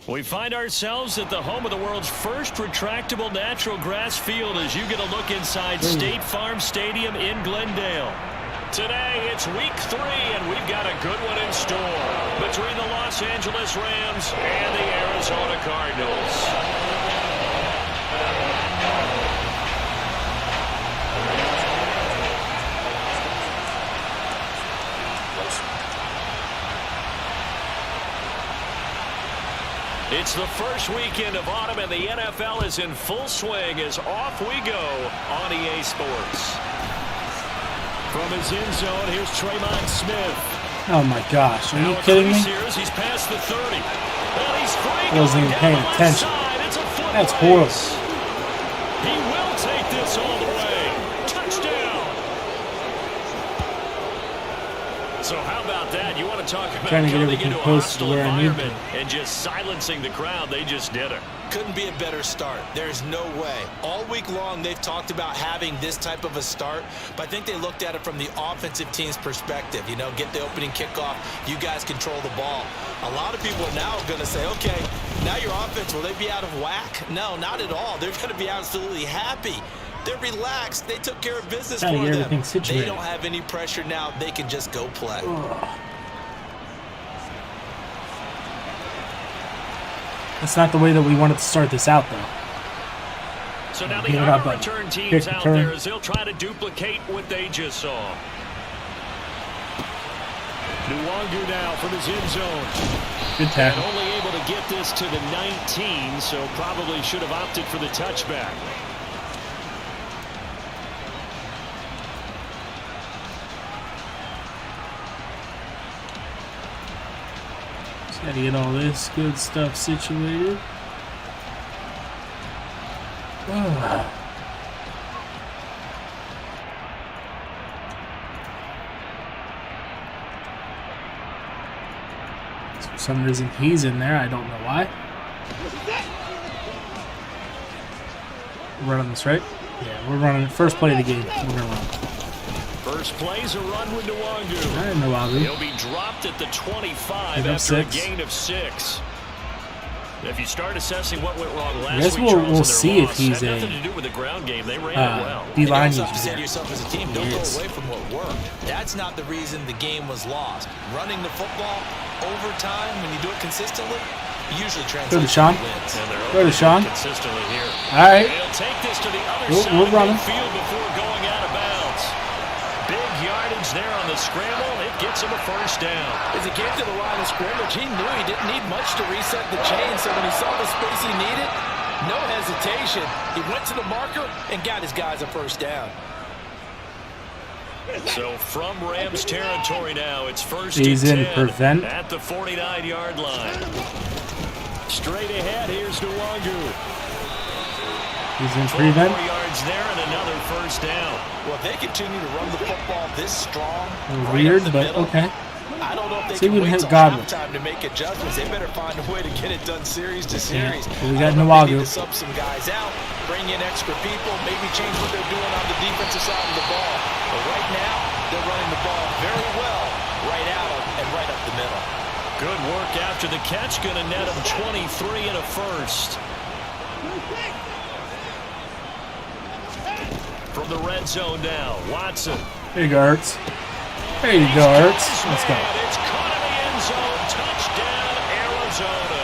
We find ourselves at the home of the world's first retractable natural grass field as you get a look inside State Farm Stadium in Glendale. Today, it's week 3, and we've got a good one in store between the Los Angeles Rams and the Arizona Cardinals. It's the first weekend of autumn, and the NFL is in full swing as off we go on EA Sports. From his end zone, here's Tremont Smith. Oh my gosh, are you kidding me? He's past the 30. I wasn't even paying attention. That's horrible. He will take this all the way. Touchdown. So how about that? You want to talk about trying to get coming everything into a posted hostile where I need environment and just silencing the crowd? They just did it. Couldn't be a better start. There's no way. All week long, they've talked about having this type of a start, but I think they looked at it from the offensive team's perspective. You know, get the opening kickoff. You guys control the ball. A lot of people are now going to say, okay, now your offense, will they be out of whack? No, not at all. They're going to be absolutely happy. They're relaxed. They took care of business for them. They don't have any pressure now. They can just go play. That's not the way that we wanted to start this out, though. So now the other return teams out there as they'll try to duplicate what they just saw. Nwangu now from his end zone. Good tackle. And only able to get this to the 19, so probably should have opted for the touchback. Gotta get all this good stuff situated. For some reason he's in there. I don't know why. We're running this, right? Yeah, we're running first play of the game. We're gonna run. First play's a run with Nwangu. I didn't know Nwangu. He'll be dropped at the 25 after a gain of 6. If you start assessing what went wrong last week, we'll see if he's a nothing to do with the ground game. They ran it well. D-line user. You say to yourself as a team, don't go away from what worked. That's not the reason the game was lost. Running the football overtime when you do it consistently usually translates to wins. Go to Sean. Consistently here. All right. They'll take this to the other side of the field before going out of bounds. Big yardage there on the scramble. It gets him a first down. As he came to the line of scrimmage, he knew he didn't need much to reset the chain. So when he saw the space he needed, no hesitation. He went to the marker and got his guys a first down. So from Rams territory now, it's first He's and 10 in prevent at the 49-yard line. Straight ahead, here's Nwangu. He's in prevent. 4 yards there and another first down. Well, if they continue to run the football this strong, weird, but okay. I don't know if they can wait till halftime to make adjustments. They better find a way to get it done series to series. Yeah. Well, we got Nwangu. To sub some guys out, bring in extra people, maybe change what they're doing on the defensive side of the ball. But right now, they're running the ball very well, right out and right up the middle. Good work after the catch. Going to net him 23 and a first. From the red zone now, Watson. There you go, Hurts. There you go, Hurts. Let's go. It's caught in the end zone. Touchdown, Arizona.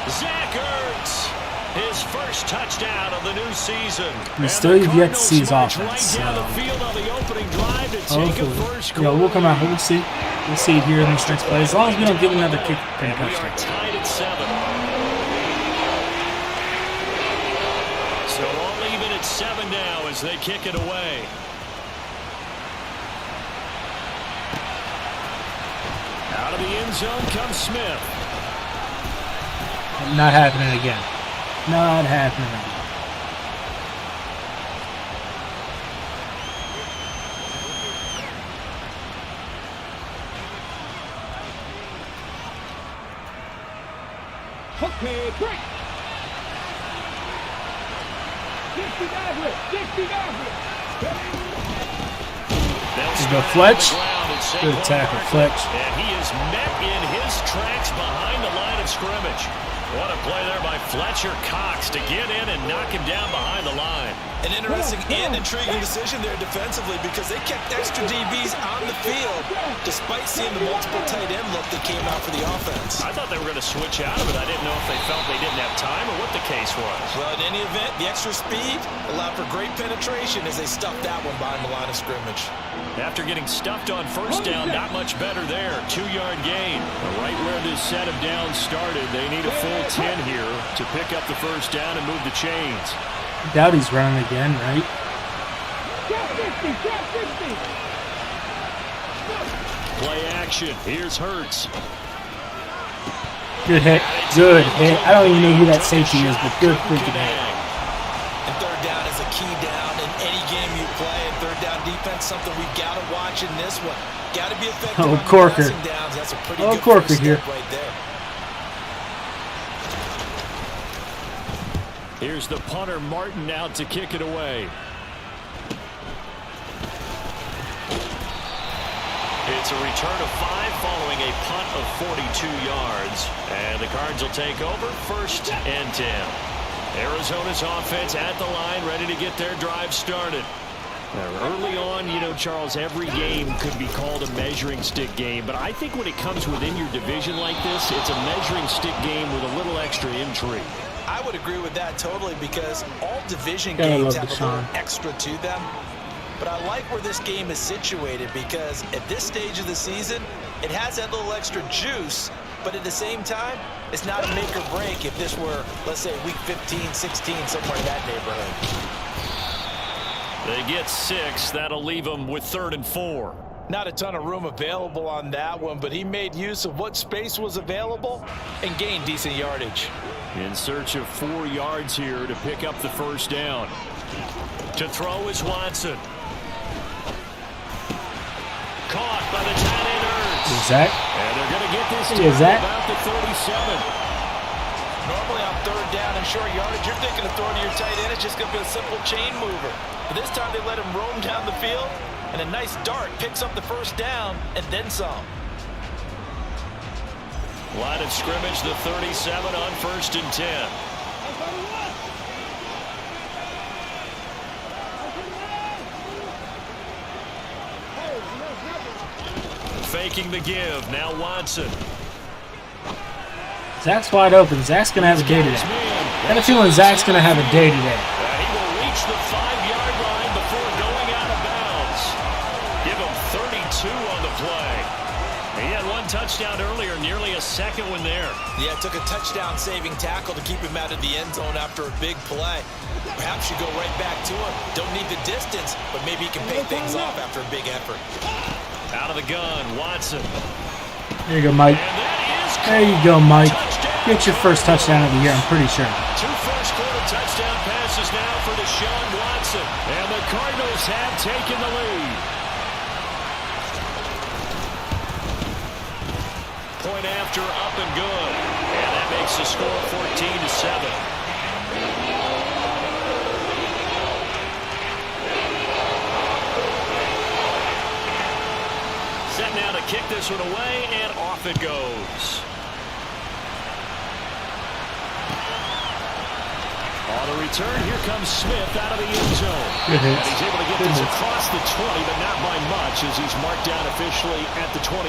Zach Ertz, his first touchdown of the new season. We still have yet to see his offense. Right down the field on the opening drive to take a first yeah, we'll come out. We'll see. We'll see it here in this next play. As long as we don't give another kick. And we are tied at 7. So all even at 7 now as they kick it away. Out of the end zone comes Smith. Not happening again. Not happening again. Okay, break. 60 go Fletch. Good tackle, Fletch. And he is met in his tracks behind the line of scrimmage. What a play there by Fletcher Cox to get in and knock him down behind the line. An interesting and intriguing decision there defensively because they kept extra DBs on the field despite seeing the multiple tight end look that came out for the offense. I thought they were going to switch out of it. I didn't know if they felt they didn't have time or what the case was. Well, in any event, the extra speed allowed for great penetration as they stuffed that one behind the line of scrimmage. After getting stuffed on first down, not much better there. 2-yard gain. Right where this set of downs started, they need a full 10 here to pick up the first down and move the chains. I doubt he's running again, right? Play action. Here's Hurts. Good hit. Good hit. I don't even know who that safety is, but good freaking hit. And third down is a key down in any game you play. And third down defense, something we've got to watch in this one. Got to be effective on Corker. passing downs. That's a pretty good Corker first here. step right there. Here's the punter, Martin, out to kick it away. It's a return of 5 following a punt of 42 yards. And the Cards will take over 1st and 10. Arizona's offense at the line, ready to get their drive started. Now, early on, you know, Charles, every game could be called a measuring stick game. But I think when it comes within your division like this, it's a measuring stick game with a little extra intrigue. I would agree with that totally because all division games have a little extra to them. But I like where this game is situated because at this stage of the season, it has that little extra juice. But at the same time, it's not a make or break if this were, let's say, week 15, 16, somewhere in that neighborhood. They get 6. That'll leave them with 3rd and 4. Not a ton of room available on that one, but he made use of what space was available and gained decent yardage. In search of 4 yards here to pick up the first down. To throw is Watson. Caught by the tight end Hurts. Zach. And they're going to get this down about the 37. Normally on third down and short yardage, you're thinking of throwing to your tight end. It's just going to be a simple chain mover. But this time they let him roam down the field, and a nice dart picks up the first down and then some. Line of scrimmage, the 37 on 1st and 10. Faking the give. Now Watson. Zach's wide open. Zach's going to have a day today. I have a feeling Zach's going to have a day today. He will reach the 5-yard line before going out of bounds. Give him 32 on the play. He had 1 touchdown earlier, nearly a second one there. Yeah, it took a touchdown-saving tackle to keep him out of the end zone after a big play. Perhaps you go right back to him. Don't need the distance, but maybe he can pay things off after a big effort. Out of the gun, Watson. There you go, Mike. There you go, Mike. Touchdown. Get your first touchdown of the year, I'm pretty sure. 2 first-quarter touchdown passes now for Deshaun Watson. And the Cardinals have taken the lead. Point after, up and good. And that makes the score 14-7. Set now to kick this one away, and off it goes. On the return, here comes Smith out of the end zone. And he's able to get this across the 20, but not by much as he's marked down officially at the 21.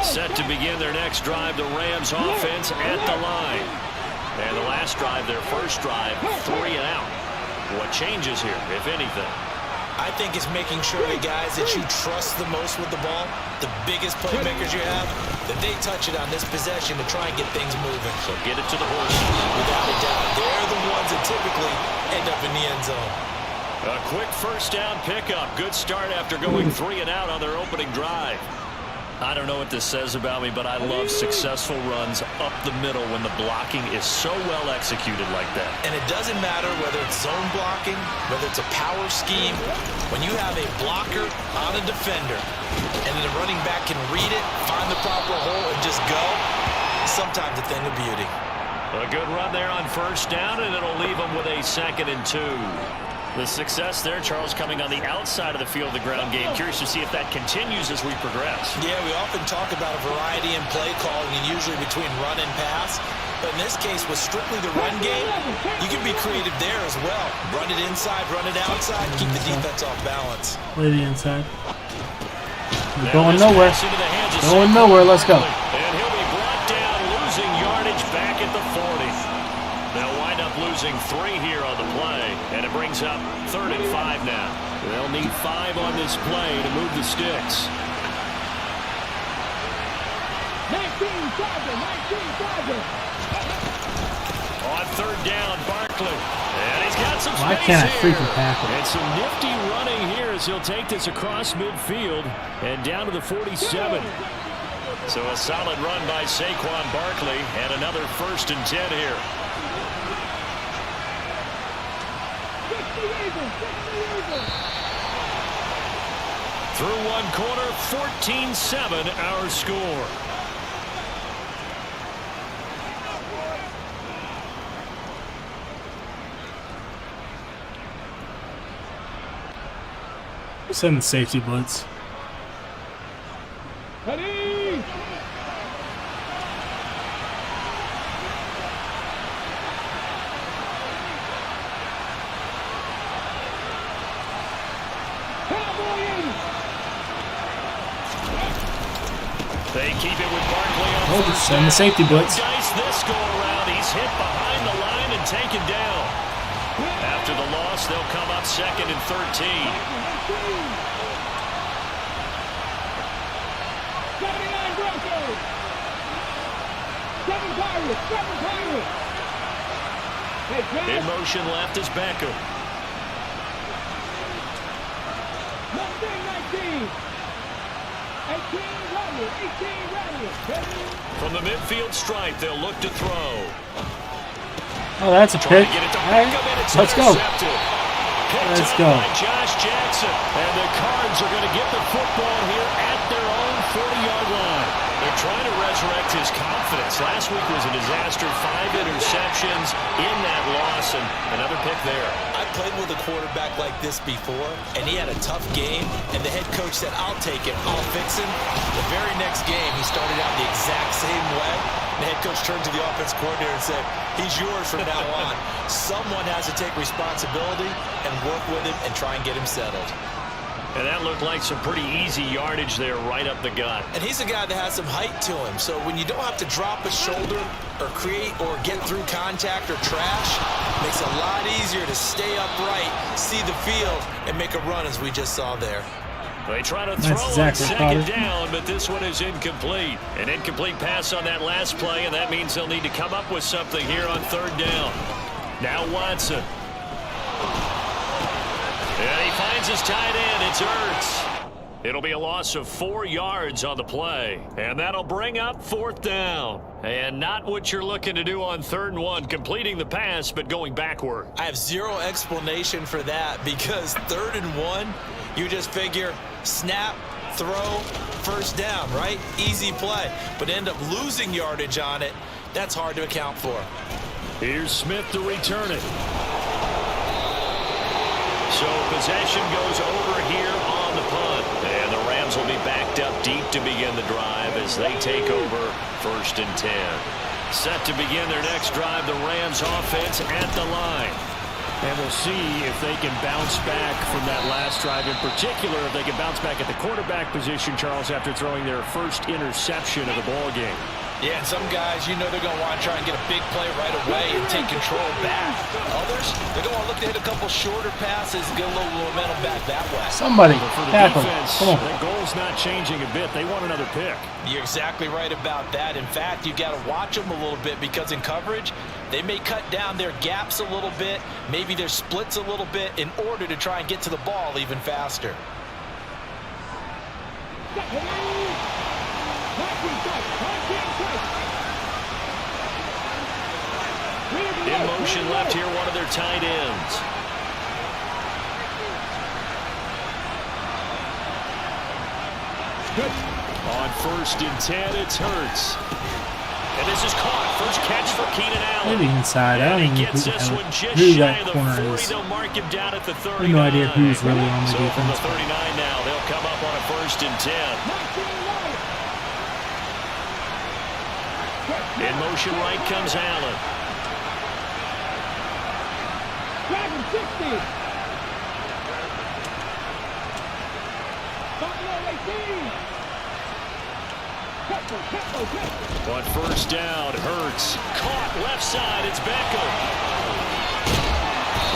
Set to begin their next drive, the Rams offense at the line. And the last drive, their first drive, 3 and out. What changes here, if anything? I think it's making sure the guys that you trust the most with the ball, the biggest playmakers you have, that they touch it on this possession to try and get things moving. So get it to the horse. Without a doubt, they're the ones that typically end up in the end zone. A quick first down pickup. Good start after going 3 and out on their opening drive. I don't know what this says about me, but I love successful runs up the middle when the blocking is so well executed like that. And it doesn't matter whether it's zone blocking, whether it's a power scheme. When you have a blocker on a defender and the running back can read it, find the proper hole, and just go, sometimes a thing of beauty. A good run there on first down, and it'll leave them with a 2nd and 2. The success there, Charles, coming on the outside of the field of the ground game. Curious to see if that continues as we progress. Yeah, we often talk about a variety in play calling, and usually between run and pass. But in this case, with strictly the run game, you can be creative there as well. Run it inside, run it outside, keep the defense off balance. Play the inside. We're going nowhere. Going nowhere. Let's go. And he'll be brought down, losing yardage back at the 40. They'll wind up losing 3 here on the play, and it brings up 3rd and 5 now. They'll need 5 on this play to move the sticks. 19-7. On 3rd down, Barkley. And he's got some space. Why can't I freaking tackle? And some nifty running here as he'll take this across midfield and down to the 47. So a solid run by Saquon Barkley and another 1st and 10 here. Through one quarter, 14-7 our score. Send the safety blitz. Ready? They keep it with Barkley on just send the safety blitz. Dice this go around. He's hit behind the line and taken down. After the loss, they'll come up 2nd and 13. 79 Broncos. 7 Pirates. In motion left is Beckham. 19. 18 ready. From the midfield stripe, they'll look to throw. Oh, that's a pick. All right. Let's go. Let's go. By Josh Jackson. And the Cards are going to get the football here at their own 40-yard line. They're trying to resurrect his confidence. Last week was a disaster. 5 interceptions in that loss, and another pick there. I played with a quarterback like this before, and he had a tough game, and the head coach said, I'll take it, I'll fix him. The very next game, he started out the exact same way. The head coach turned to the offense coordinator and said, he's yours from now on. Someone has to take responsibility and work with him and try and get him settled. And that looked like some pretty easy yardage there right up the gut. And he's a guy that has some height to him. So when you don't have to drop a shoulder or create or get through contact or trash, it makes it a lot easier to stay upright, see the field, and make a run as we just saw there. They try to throw on 2nd down, but this one is incomplete. An incomplete pass on that last play, and that means they'll need to come up with something here on 3rd down. Now Watson. And he finds his tight end. It's Ertz. It'll be a loss of 4 yards on the play. And that'll bring up 4th down. And not what you're looking to do on 3rd and 1, completing the pass, but going backward. I have zero explanation for that because 3rd and 1, you just figure snap, throw, 1st down, right? Easy play. But end up losing yardage on it. That's hard to account for. Here's Smith to return it. So possession goes over here on the punt. And the Rams will be backed up deep to begin the drive as they take over 1st and 10. Set to begin their next drive, the Rams offense at the line. And we'll see if they can bounce back from that last drive. In particular, if they can bounce back at the quarterback position, Charles, after throwing their first interception of the ball game. Yeah, and some guys, you know they're going to want to try and get a big play right away and take control back. Others, they're going to look to hit a couple shorter passes and get a little momentum back that way. Somebody for the tackle. Defense, Come on. the goal's not changing a bit. They want another pick. You're exactly right about that. In fact, you've got to watch them a little bit because in coverage, they may cut down their gaps a little bit, maybe their splits a little bit in order to try and get to the ball even faster. In motion left here, one of their tight ends. On 1st and 10, it's Hurts. And this is caught first catch for Keenan Allen. Maybe inside. I don't And he even gets know this one just who shy that of the corner 40. is. They'll mark him down at the 39. I have no idea who's really on the So from defense. the 39 now, they'll come up on a 1st and 10. In motion right comes Allen. Dragon 60. Buffalo 18. On 1st down, Hurts. Caught left side, it's Beckham.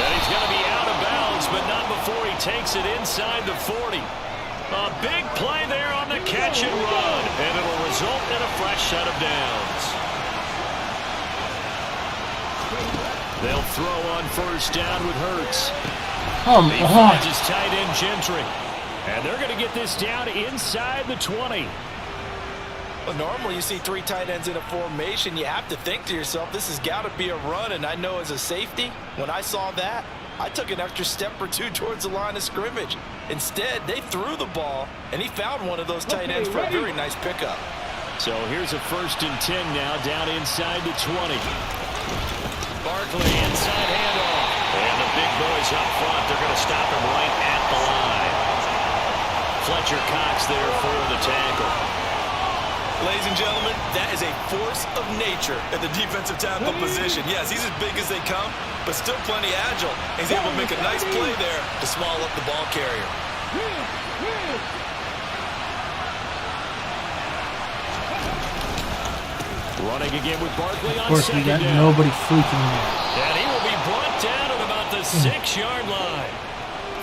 And he's going to be out of bounds, but not before he takes it inside the 40. A big play there on the catch and run, and it'll result in a fresh set of downs. They'll throw on 1st down with Hurts. Come He on. finds his tight end Gentry. And they're going to get this down inside the 20. Well, normally you see 3 tight ends in a formation. You have to think to yourself, this has got to be a run. And I know as a safety, when I saw that, I took an extra step or 2 towards the line of scrimmage. Instead, they threw the ball, and he found one of those tight ends for a very nice pickup. So here's a 1st and 10 now, down inside the 20. Barkley, inside handoff. And the big boys up front, they're going to stop him right at the line. Fletcher Cox there for the tackle. Ladies and gentlemen, that is a force of nature at the defensive tackle position. Yes, he's as big as they come, but still plenty agile. He's able to make a nice play there to small up the ball carrier. Running again with Barkley on 2nd down. Of course, we got nobody freaking there. And he will be brought down at about the 6-yard line.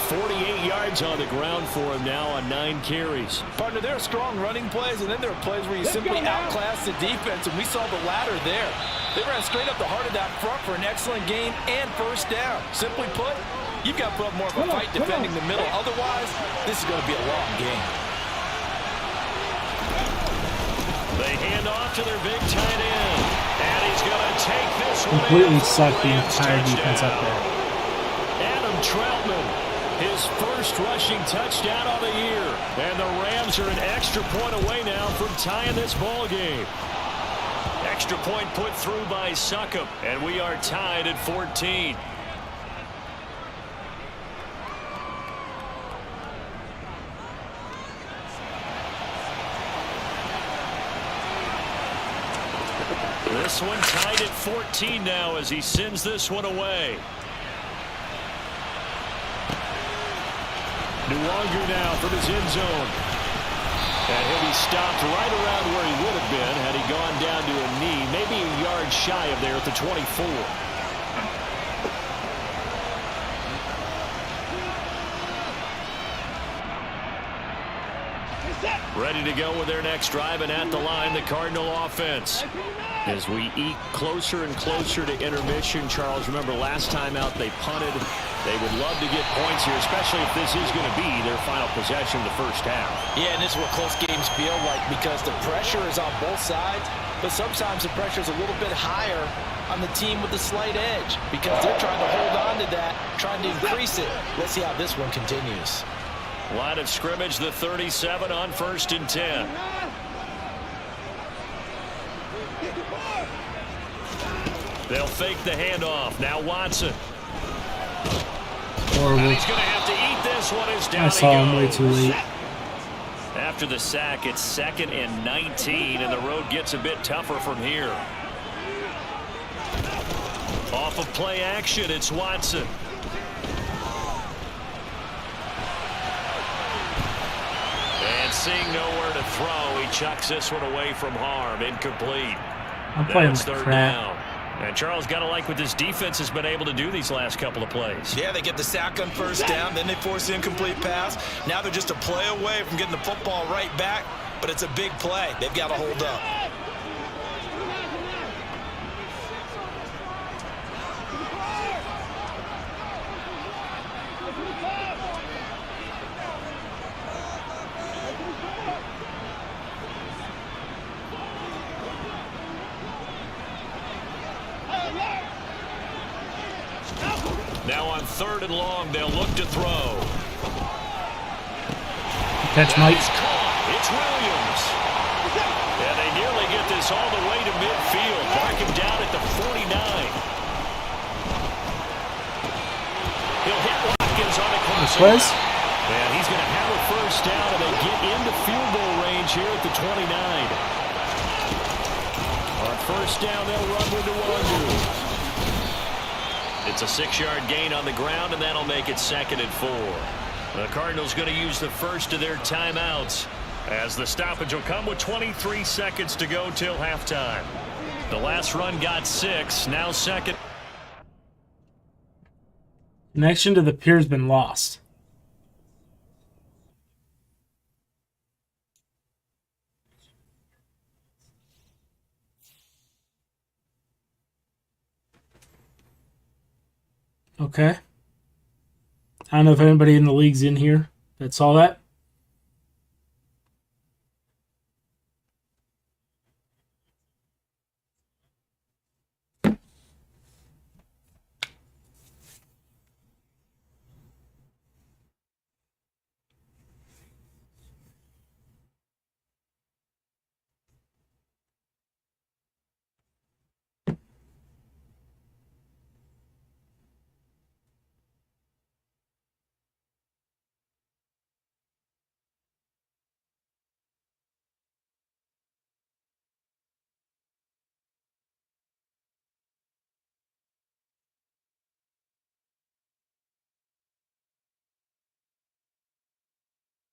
48 yards on the ground for him now on 9 carries. Partner, there are strong running plays, and then there are plays where you simply outclass the defense, and we saw the latter there. They ran straight up the heart of that front for an excellent game and 1st down. Simply put, you've got to put up more of a fight defending the middle. Otherwise, this is going to be a long game. They hand off to their big tight end. And he's going to take this one. Completely sucked the entire defense up there. Adam Troutman, his 1st rushing touchdown of the year. And the Rams are an extra point away now from tying this ball game. Extra point put through by Succop. And we are tied at 14. This one tied at 14 now as he sends this one away. Nuwanger now from his end zone. And he'll be stopped right around where he would have been had he gone down to a knee, maybe a yard shy of there at the 24. Ready to go with their next drive, and at the line, the Cardinal offense. As we eke closer and closer to intermission, Charles, remember last time out they punted. They would love to get points here, especially if this is going to be their final possession of the 1st half. Yeah, and this is what close games feel like because the pressure is on both sides, but sometimes the pressure is a little bit higher on the team with the slight edge because they're trying to hold on to that, trying to increase it. Let's see how this one continues. Line of scrimmage, the 37 on 1st and 10. They'll fake the handoff. Now Watson. Horrible. And he's going to have to eat this one. Is down. I saw him way too late. After the sack, it's 2nd and 19, and the road gets a bit tougher from here. Off of play action, it's Watson. And seeing nowhere to throw, he chucks this one away from harm. Incomplete. I'm playing That's like 3rd crap. down. And Charles, got to like what this defense has been able to do these last couple of plays. Yeah, they get the sack on 1st down, then they force the incomplete pass. Now they're just a play away from getting the football right back, but it's a big play. They've got to hold up. Now on 3rd and long, they'll look to throw. Catch, Mike. It's caught. It's Williams. And they nearly get this all the way to midfield. Mark him He'll hit Watkins on the crossing Quiz? route. And he's going to have a first down, and they get into field goal range here at the 29. On first down, they'll run with the Wandu. It's a 6-yard gain on the ground, and that'll make it 2nd and 4. The Cardinals going to use the first of their timeouts, as the stoppage will come with 23 seconds to go till halftime. The last run got 6, now 2nd. Connection to the pier's been lost. Okay. I don't know if anybody in the league's in here that saw that.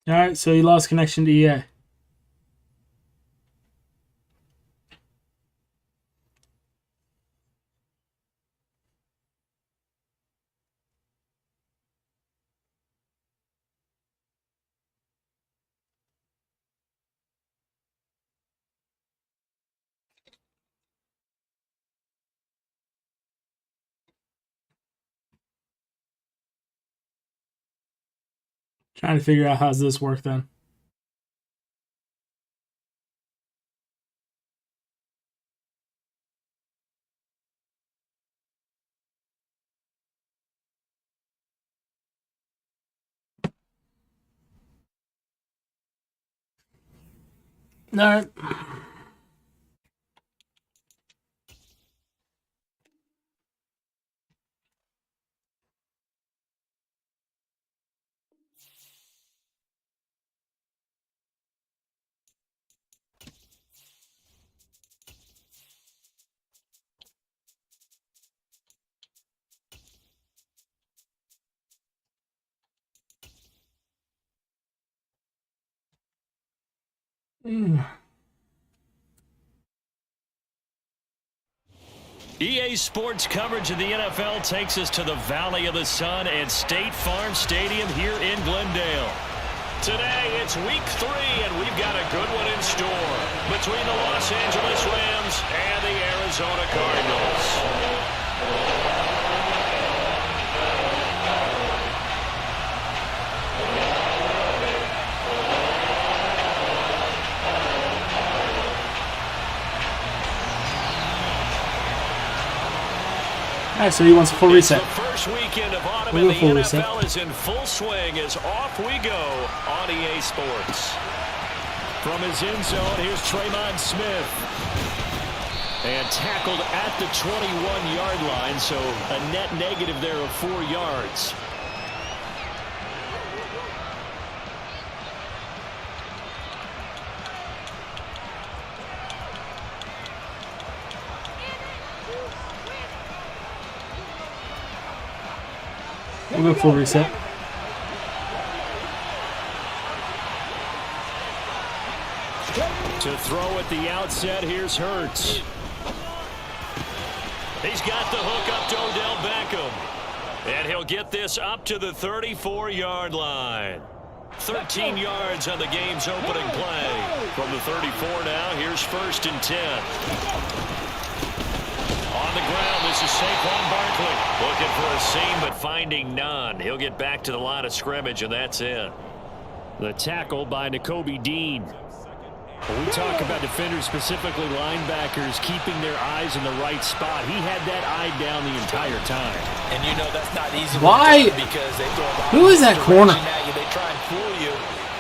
Alright, so you lost connection to EA. Trying to figure out how does this work then. Alright. EA Sports coverage of the NFL takes us to the Valley of the Sun and State Farm Stadium here in Glendale. Today, it's week 3, and we've got a good one in store between the Los Angeles Rams and the Arizona Cardinals. Alright, so he wants a full reset. It's the first weekend of autumn, We'll and the full NFL reset. is in full swing as off we go on EA Sports. From his end zone, here's Tremont Smith. And tackled at the 21-yard line, so a net negative there of 4 yards. We'll go full reset. To throw at the outset, here's Hurts. He's got the hook up to Odell Beckham. And he'll get this up to the 34-yard line. 13 yards on the game's opening play. From the 34 now, here's 1st and 10. On the ground, this is Saquon Barkley. Looking for a seam, but finding none. He'll get back to the line of scrimmage, and that's it. The tackle by Nakobe Dean. When we talk about defenders, specifically linebackers, keeping their eyes in the right spot, he had that eye down the entire time. And you know that's not easy. Why? Because they throw a lot Who is that corner? at you. They try and fool you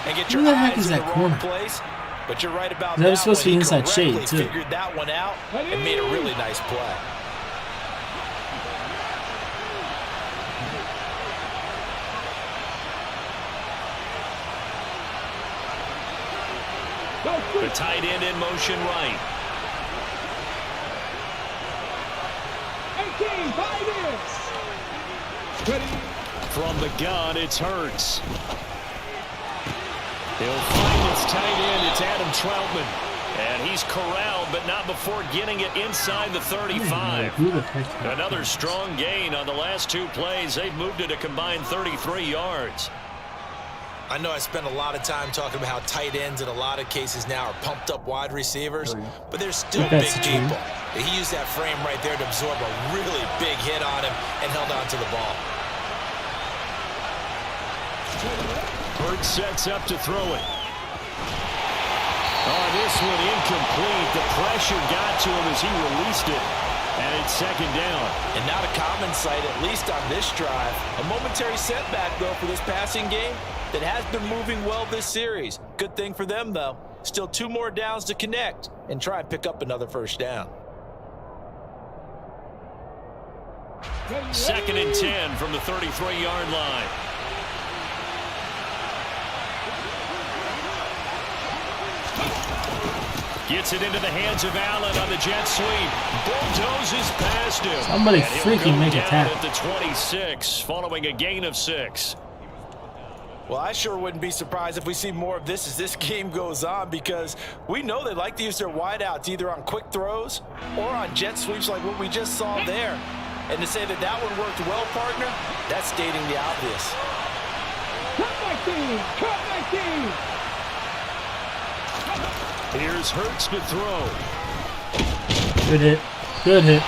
and get your Who the heck eyes is in that the corner? wrong place. But you're right about That was supposed to be one. He inside shade, correctly too. Figured that one out and made a really nice play. The tight end in motion right. 18, 5 in. Ready. From the gun, it's Hurts. He'll find his tight end. It's Adam Troutman. And he's corralled, but not before getting it inside the 35. Another strong gain on the last 2 plays. They've moved it a combined 33 yards. I know I spent a lot of time talking about how tight ends in a lot of cases now are pumped up wide receivers, but they're still big people. He used that frame right there to absorb a really big hit on him and held on to the ball. Hurts sets up to throw it. Oh, this one incomplete. The pressure got to him as he released it. And it's second down. And not a common sight, at least on this drive. A momentary setback, though, for this passing game that has been moving well this series. Good thing for them, though. Still 2 more downs to connect and try and pick up another first down. 2nd and 10 from the 33-yard line. Gets it into the hands of Allen on the jet sweep. Bulldozes past him. Somebody freaking make a tackle. At the 26, following a gain of 6. Well, I sure wouldn't be surprised if we see more of this as this game goes on, because we know they like to use their wideouts either on quick throws or on jet sweeps like what we just saw there. And to say that that one worked well, partner, that's stating the obvious. Cut my team! Cut my team! Here's Hurts to throw. Good hit. Good hit.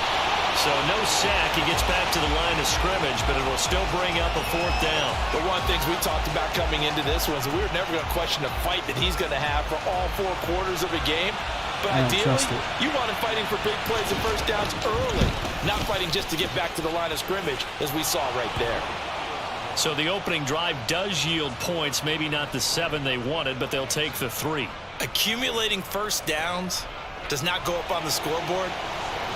So no sack. He gets back to the line of scrimmage, but it will still bring up a 4th down. But one of the things we talked about coming into this was we were never going to question the fight that he's going to have for all 4 quarters of a game. But ideally, you want him fighting for big plays and first downs early, not fighting just to get back to the line of scrimmage, as we saw right there. So the opening drive does yield points, maybe not the 7 they wanted, but they'll take the 3. Accumulating first downs does not go up on the scoreboard,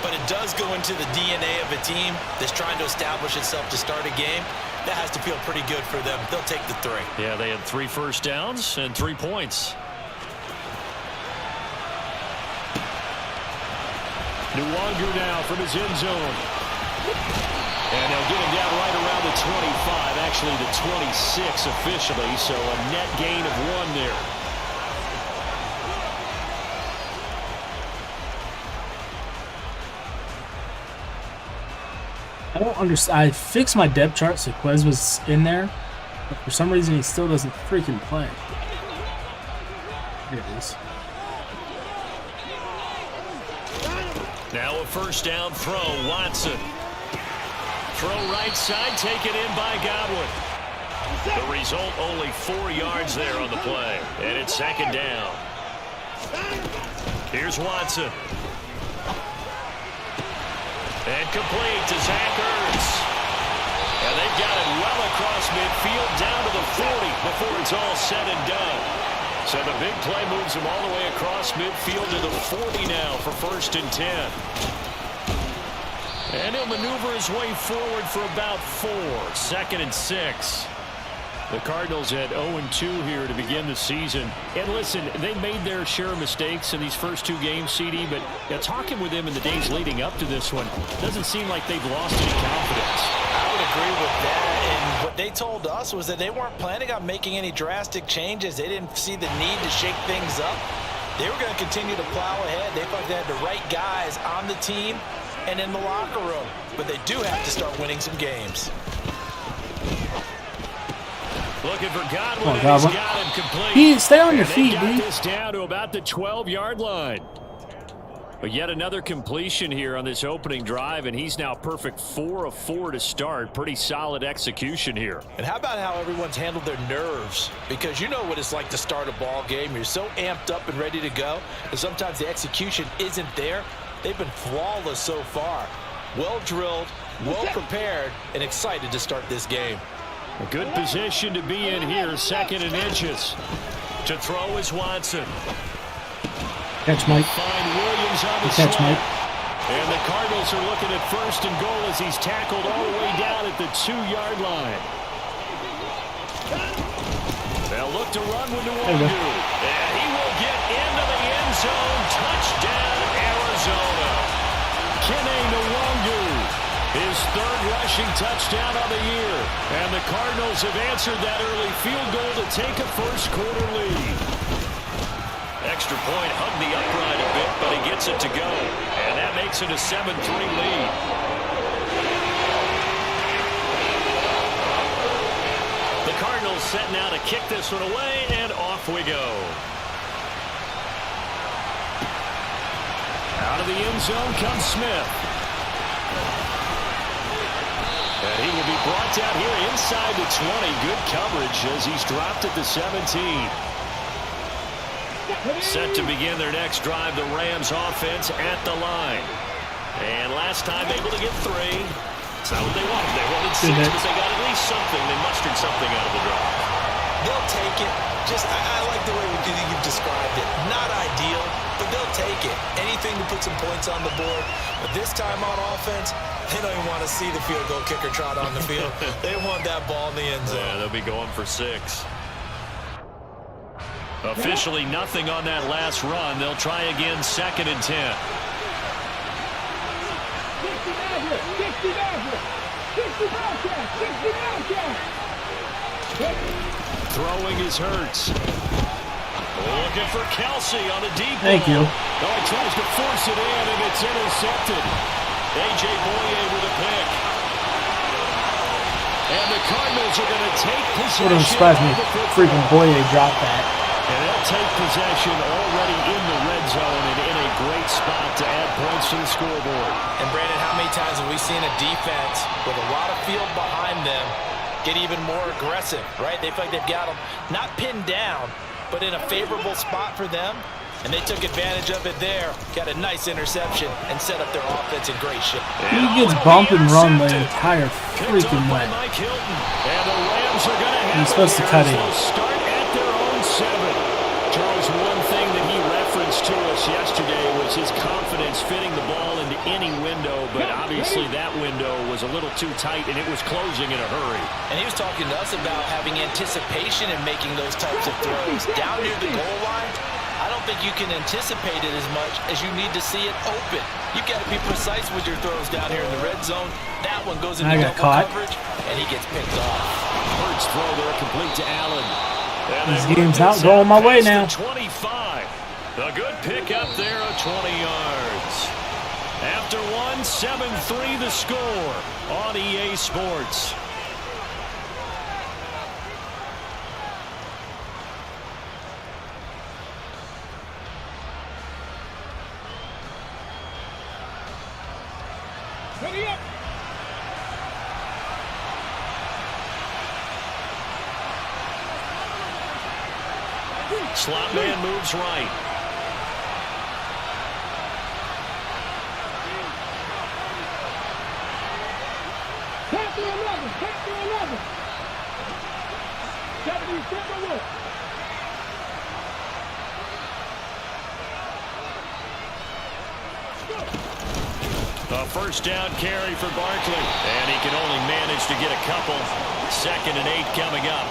but it does go into the DNA of a team that's trying to establish itself to start a game. That has to feel pretty good for them. They'll take the 3. Yeah, they had 3 first downs and 3 points. Nuwanger now from his end zone. And they'll get him down right around the 25, actually the 26 officially, so a net gain of 1 there. I don't understand. I fixed my depth chart so Quez was in there, but for some reason he still doesn't freaking play. There it is. Now a first down throw, Watson. Throw right side, taken in by Godwin. The result, only 4 yards there on the play, and it's second down. Here's Watson. And complete to Zach Ertz. And they've got it well across midfield, down to the 40 before it's all said and done. So the big play moves him all the way across midfield to the 40 now for 1st and 10. And he'll maneuver his way forward for about 4. 2nd and 6. The Cardinals had 0-2 here to begin the season. And listen, they made their share of mistakes in these first 2 games, CD, but talking with them in the days leading up to this one, doesn't seem like they've lost any confidence. I would agree with that. And what they told us was that they weren't planning on making any drastic changes. They didn't see the need to shake things up. They were going to continue to plow ahead. They thought they had the right guys on the team and in the locker room. But they do have to start winning some games. Looking for Godwin, on, and Godwin. he's got him complete. Stay on your And feet, they got dude. this down to about the 12-yard line. But yet another completion here on this opening drive, and he's now perfect 4 of 4 to start. Pretty solid execution here. And how about how everyone's handled their nerves? Because you know what it's like to start a ball game. You're so amped up and ready to go, and sometimes the execution isn't there. They've been flawless so far. Well drilled, well prepared, and excited to start this game. A good position to be in here, 2nd and inches. To throw is Watson. Catch, Mike. Find Williams on the Catch, slant. Mike. And the Cardinals are looking at 1st and goal as he's tackled all the way down at the 2-yard line. They'll look to run with Nuwanger. And he will get into the end zone. Touchdown, Arizona. Kene Nwangu, his third rushing touchdown of the year. And the Cardinals have answered that early field goal to take a first quarter lead. Extra point hugged the upright a bit, but he gets it to go. And that makes it a 7-3 lead. The Cardinals set now to kick this one away, and off we go. Out of the end zone comes Smith. And he will be brought down here inside the 20. Good coverage as he's dropped at the 17. Set to begin their next drive, the Rams offense at the line. And last time able to get 3. It's not what they wanted. They wanted 6, but they got at least something. They mustered something out of the drive. They'll take it. I like the way you've described it. Not ideal, but they'll take it. Anything to put some points on the board. But this time on offense, they don't even want to see the field goal kicker trot on the field. They want that ball in the end zone. Yeah, they'll be going for 6. Officially nothing on that last run. They'll try again, 2nd and 10. Throwing is Hurts. Looking for Kelsey on a deep ball. Thank you. Oh, he tries to force it in, and it's intercepted. A.J. Boye with a pick. And the Cardinals are going to take possession. Wouldn't surprise me if freaking Boye dropped that. And they'll take possession already in the red zone and in a great spot to add points to the scoreboard. And Brandon, how many times have we seen a defense with a lot of field behind them get even more aggressive, right? They feel like they've got them not pinned down, but in a favorable spot for them. And they took advantage of it there. Got a nice interception and set up their offense in great shape. He gets bump and run the entire freaking way. He's supposed to cut in. Start at their own 7. Charles, one thing that he referenced to us yesterday was his confidence fitting the ball into any window, but obviously that window was a little too tight and it was closing in a hurry. And he was talking to us about having anticipation in making those types of throws. Down near the goal line, I don't think you can anticipate it as much as you need to see it open. You've got to be precise with your throws down here in the red zone. That one goes into double coverage, and he gets picked off. Hurts throw there complete to Allen. This game's not going my way now. 25. A good pick up there of 20 yards. After 1, 7-3 the score on EA Sports. Ready up. Slot man moves right. Tap to 11. Tap to 11. 77 work. A first down carry for Barkley. And he can only manage to get a couple. 2nd and 8 coming up.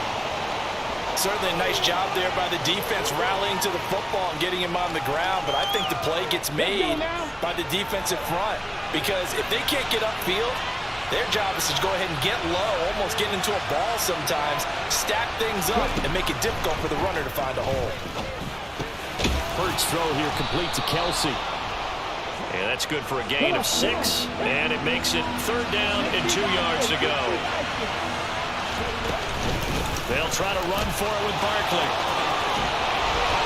Certainly a nice job there by the defense rallying to the football and getting him on the ground, but I think the play gets made by the defensive front because if they can't get upfield, their job is to go ahead and get low, almost get into a ball sometimes, stack things up, and make it difficult for the runner to find a hole. Hurts throw here complete to Kelsey. And that's good for a gain of 6, and it makes it 3rd down and 2 yards to go. They'll try to run for it with Barkley.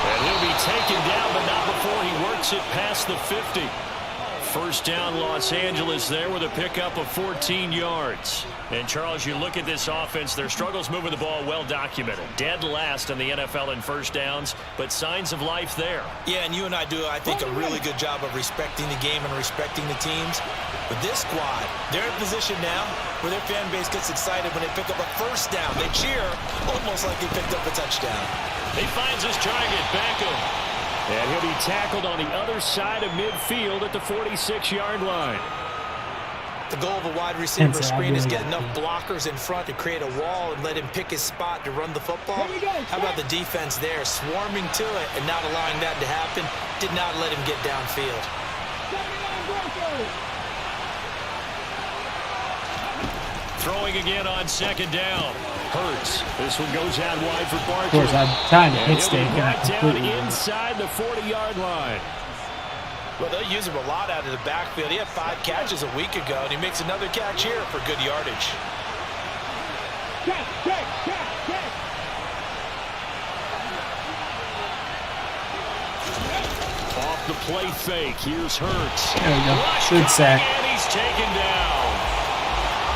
And he'll be taken down, but not before he works it past the 50. First down, Los Angeles there with a pickup of 14 yards. And, Charles, you look at this offense, their struggles moving the ball well documented. Dead last in the NFL in first downs, but signs of life there. Yeah, and you and I do, I think, a really good job of respecting the game and respecting the teams. But this squad, they're in a position now where their fan base gets excited when they pick up a first down. They cheer almost like they picked up a touchdown. He finds his target, Beckham. And he'll be tackled on the other side of midfield at the 46-yard line. The goal of a wide receiver Hence, screen is really get enough blockers in front to create a wall and let him pick his spot to run the football. How about the defense there, swarming to it and not allowing that to happen? Did not let him get downfield. Throwing again on second down. Hurts. This one goes out wide for Barkley. Of course, I'm trying to hit He'll stake be and I brought down completely inside the 40-yard line. Well, they'll use him a lot out of the backfield. He had 5 catches a week ago, and he makes another catch here for good yardage. Check. Off the play fake. Here's Hurts. There we go. Rush Good sack. coming, and he's taken down.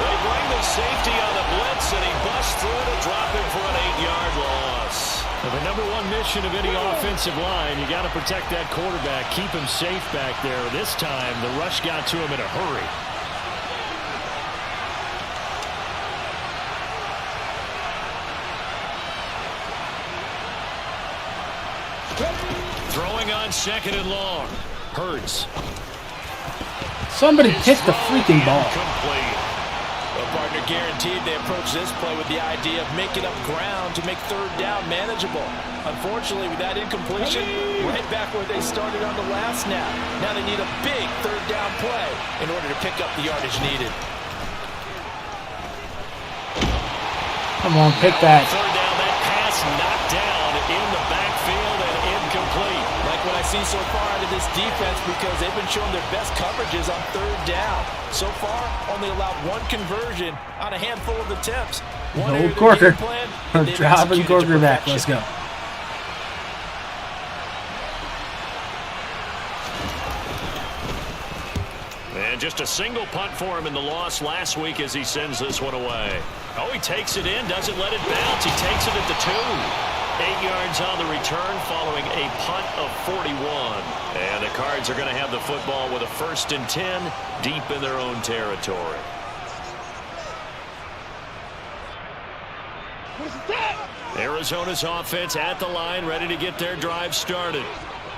They bring the safety on the blitz, and he busts through to drop him for an 8-yard loss. Now, the number one mission of any offensive line, you got to protect that quarterback, keep him safe back there. This time, the rush got to him in a hurry. Throwing on second and long. Hurts. Somebody pick the freaking ball. Complete. Well, partner, guaranteed they approach this play with the idea of making up ground to make third down manageable. Unfortunately, with that incompletion, right back where they started on the last snap. Now they need a big third down play in order to pick up the yardage needed. Come on, pick that. Third down, that pass knocked down in the backfield and incomplete. Like what I see so far out of this defense, because they've been showing their best coverages on third down. So far, only allowed 1 conversion on a handful of attempts. One area No of their Corker. game plan, and they've Driving executed to Corker back. perfection. Let's go. And just a single punt for him in the loss last week as he sends this one away. Oh, he takes it in, doesn't let it bounce. He takes it at the 2. 8 yards on the return following a punt of 41. And the Cards are going to have the football with a 1st and 10 deep in their own territory. Arizona's offense at the line, ready to get their drive started.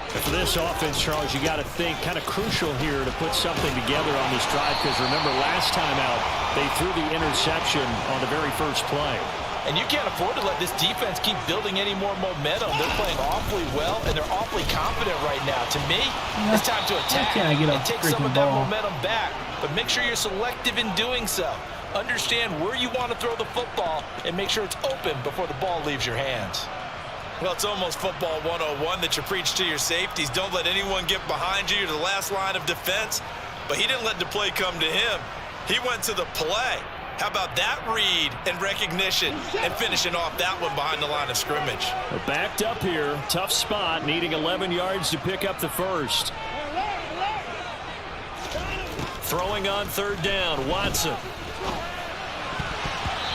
For this offense, Charles, you got to think kind of crucial here to put something together on this drive, because remember last time out they threw the interception on the very first play. And you can't afford to let this defense keep building any more momentum. They're playing awfully well, and they're awfully confident right now. To me, it's time to attack Why can't I get a and take some freaking of that ball? momentum back. But make sure you're selective in doing so. Understand where you want to throw the football and make sure it's open before the ball leaves your hands. Well, it's almost football 101 that you preach to your safeties. Don't let anyone get behind you. You're the last line of defense. But he didn't let the play come to him. He went to the play. How about that read and recognition and finishing off that one behind the line of scrimmage? They're backed up here. Tough spot, needing 11 yards to pick up the first. Throwing on third down, Watson.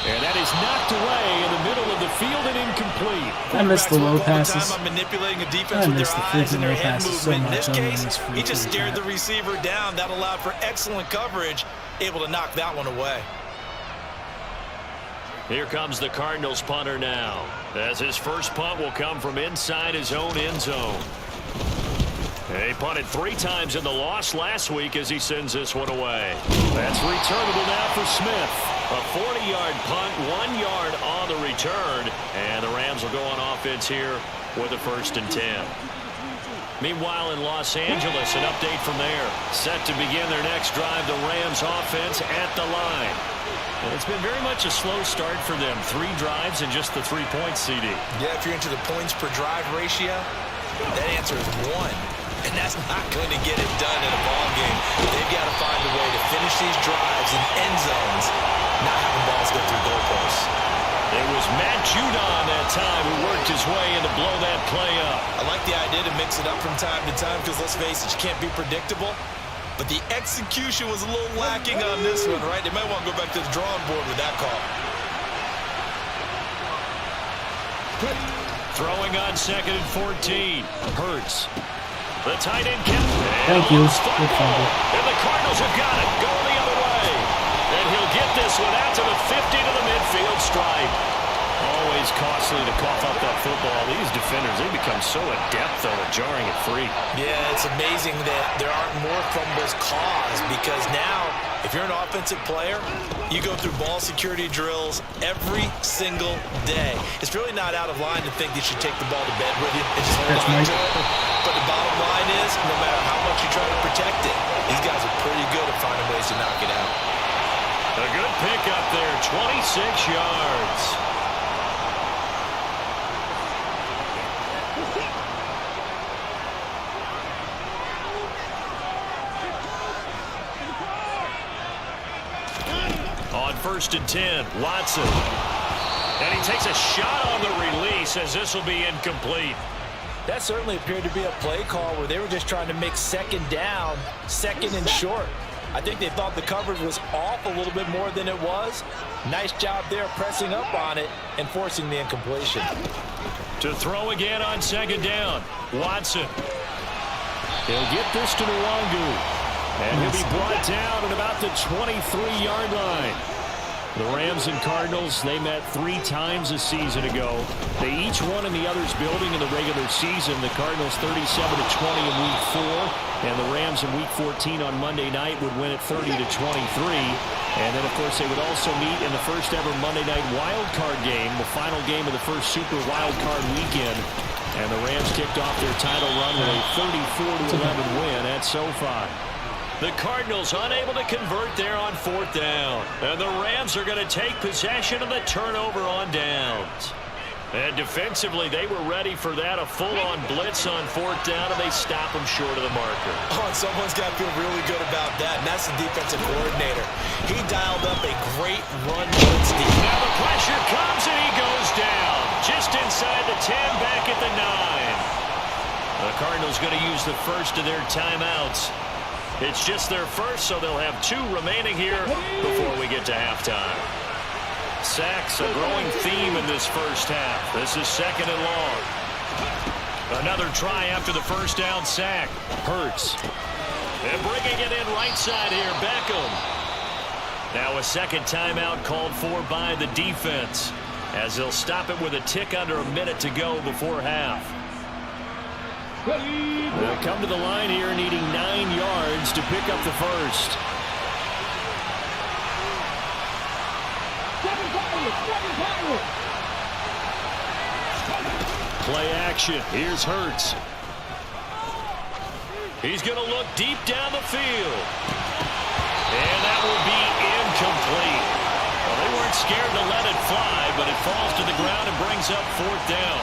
And that is knocked away in the middle of the field and incomplete. I missed the low passes. I'm manipulating a defense I with their missed the eyes freaking and their low head passes so movement. In this much on case, this he freaking just stared crap. the receiver down. That allowed for excellent coverage, able to knock that one away. Here comes the Cardinals punter now, as his first punt will come from inside his own end zone. He punted 3 times in the loss last week as he sends this one away. That's returnable now for Smith. A 40-yard punt, 1 yard on the return, and the Rams will go on offense here with a 1st and 10. Meanwhile, in Los Angeles, an update from there. Set to begin their next drive, the Rams offense at the line. And it's been very much a slow start for them. 3 drives and just the 3 points, CD. Yeah, if you're into the points per drive ratio, that answer is 1. And that's not going to get it done in a ball game. They've got to find a way to finish these drives in end zones, not having balls go through goalposts. It was Matt Judon that time who worked his way in to blow that play up. I like the idea to mix it up from time to time because, let's face it, you can't be predictable. But the execution was a little lacking on this one, right? They might want to go back to the drawing board with that call. Throwing on 2nd and 14. Hurts. The tight end can. Thank you. Good fumble. And the Cardinals have got it. Going the other way. And he'll get this one out to the 50 to the midfield stripe. Always costly to cough up that football. These defenders, they become so adept, though, at jarring it free. Yeah, it's amazing that there aren't more fumbles caused because now, if you're an offensive player, you go through ball security drills every single day. It's really not out of line to think you should take the ball to bed with you and just hold on to it. But the bottom line is, no matter how much you try to protect it, these guys are pretty good at finding ways to knock it out. A good pickup there, 26 yards. On 1st and 10, Watson. And he takes a shot on the release as this will be incomplete. That certainly appeared to be a play call where they were just trying to make second down, second and short. I think they thought the coverage was off a little bit more than it was. Nice job there pressing up on it and forcing the incompletion. To throw again on 2nd down, Watson. He'll get this to Nwangu. And he'll be brought down at about the 23-yard line. The Rams and Cardinals, they met 3 times a season ago. They each won in the other's building in the regular season. The Cardinals 37-20 in Week 4. And the Rams in Week 14 on Monday night would win it 30-23. And then, of course, they would also meet in the first ever Monday night wild card game, the final game of the first Super Wild Card weekend. And the Rams kicked off their title run with a 34-11 win at SoFi. The Cardinals unable to convert there on 4th down. And the Rams are going to take possession of the turnover on downs. And defensively, they were ready for that, a full-on blitz on 4th down, and they stop them short of the marker. Oh, and someone's got to feel really good about that, and that's the defensive coordinator. He dialed up a great run blitz deep. Now the pressure comes, and he goes down. Just inside the 10, back at the 9. The Cardinals going to use the first of their timeouts. It's just their first, so they'll have 2 remaining here before we get to halftime. Sacks, a growing theme in this first half. This is 2nd and long. Another try after the first down sack. Hurts. And bringing it in right side here, Beckham. Now a second timeout called for by the defense, as they'll stop it with a tick under a minute to go before half. They'll come to the line here needing 9 yards to pick up the first. Play action. Here's Hurts. He's going to look deep down the field. And that will be incomplete. Well, they weren't scared to let it fly, but it falls to the ground and brings up 4th down.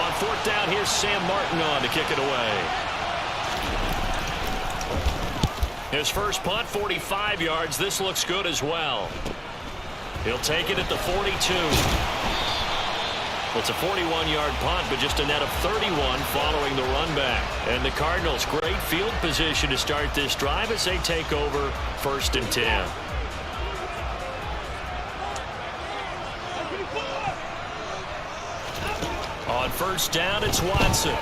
On 4th down, here's Sam Martin on to kick it away. His first punt, 45 yards. This looks good as well. He'll take it at the 42. It's a 41-yard punt, but just a net of 31 following the run back. And the Cardinals, great field position to start this drive as they take over 1st and 10. On 1st down, it's Watson.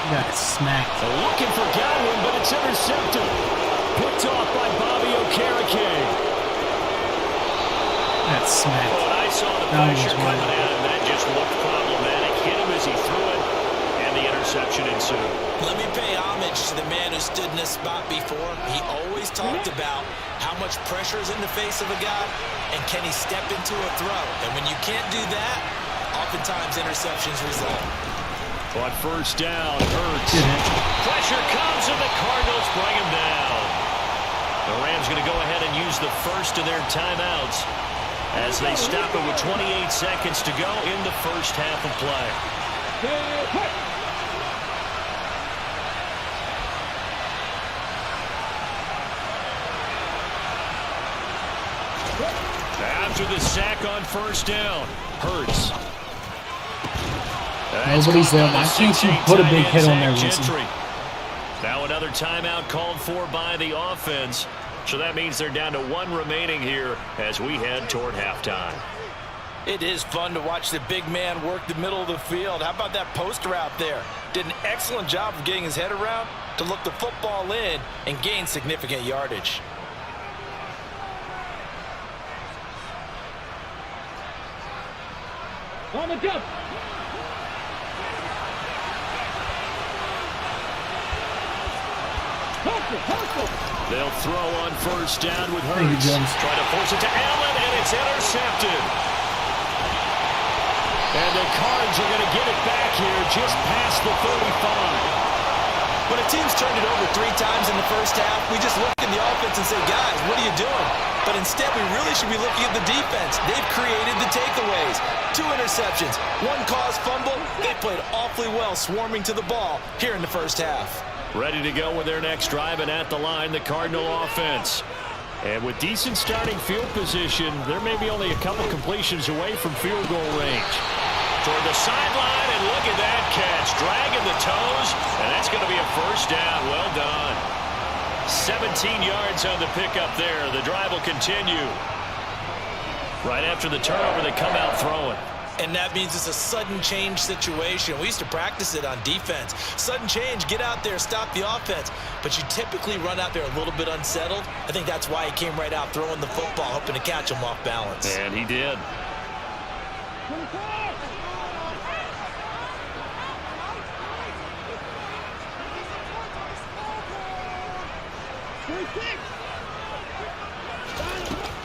Got smacked. Looking for Godwin, but it's intercepted. Picked off by Bobby Okereke. That's smacked. Oh, and I saw the pressure coming at him. That just looked problematic. Hit him as he threw it, and the interception ensued. Let me pay homage to the man who stood in this spot before. He always talked about how much pressure is in the face of a guy, and can he step into a throw. And when you can't do that, oftentimes interceptions result. On 1st down, Hurts. Pressure comes, and the Cardinals bring him down. The Rams going to go ahead and use the first of their timeouts as they stop it with 28 seconds to go in the first half of play. After the sack on 1st down, Hurts. Nobody's there. I think you put a big hit on there, Winston. Now another timeout called for by the offense. So that means they're down to 1 remaining here as we head toward halftime. It is fun to watch the big man work the middle of the field. How about that poster out there? Did an excellent job of getting his head around to look the football in and gain significant yardage. On the jump. They'll throw on first down with Thank you, Hurts. Jones. Try to force it to Allen, and it's intercepted. And the Cards are going to get it back here just past the 35. When a team's turned it over 3 times in the first half, we just look at the offense and say, guys, what are you doing? But instead, we really should be looking at the defense. They've created the takeaways. 2 interceptions, 1 caused fumble. They played awfully well swarming to the ball here in the first half. Ready to go with their next drive, and at the line, the Cardinal offense. And with decent starting field position, there may be only a couple completions away from field goal range. Toward the sideline, and look at that catch. Dragging the toes, and that's going to be a first down. Well done. 17 yards on the pickup there. The drive will continue. Right after the turnover, they come out throwing. And that means it's a sudden change situation. We used to practice it on defense. Sudden change, get out there, stop the offense. But you typically run out there a little bit unsettled. I think that's why he came right out throwing the football, hoping to catch him off balance. And he did.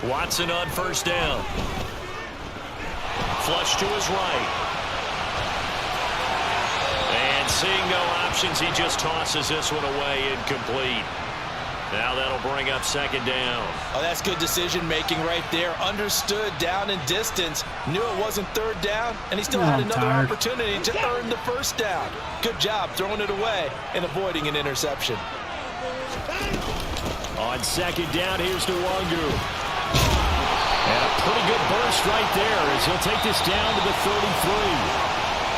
Watson on first down. Flush to his right. And seeing no options, he just tosses this one away, incomplete. Now that'll bring up second down. Oh, that's good decision-making right there. Understood down and distance. Knew it wasn't third down, and he still had another opportunity to earn the first down. Good job throwing it away and avoiding an interception. On second down, here's Nwangu. And a pretty good burst right there as he'll take this down to the 33.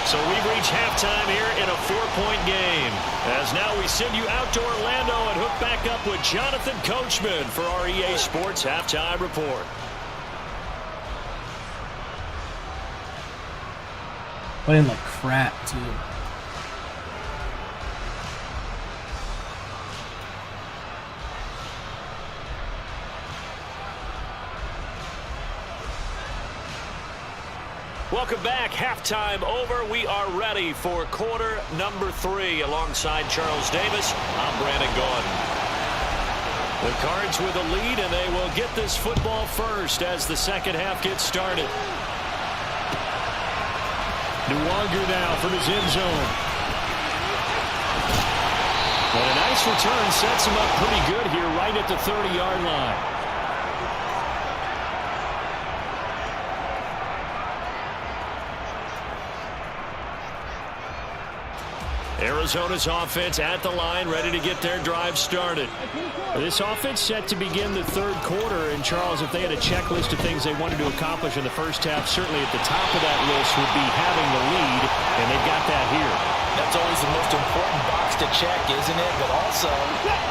So we've reached halftime here in a 4-point game. As now we send you out to Orlando and hook back up with Jonathan Coachman for our EA Sports Halftime Report. Playing like crap, too. Welcome back. Halftime over. We are ready for quarter number 3 alongside Charles Davis. I'm Brandon Gordon. The Cards with a lead, and they will get this football first as the second half gets started. Nwangu now from his end zone. But a nice return sets him up pretty good here right at the 30-yard line. Arizona's offense at the line, ready to get their drive started. This offense set to begin the third quarter, and Charles, if they had a checklist of things they wanted to accomplish in the first half, certainly at the top of that list would be having the lead, and they've got that here. That's always the most important box to check, isn't it? But also,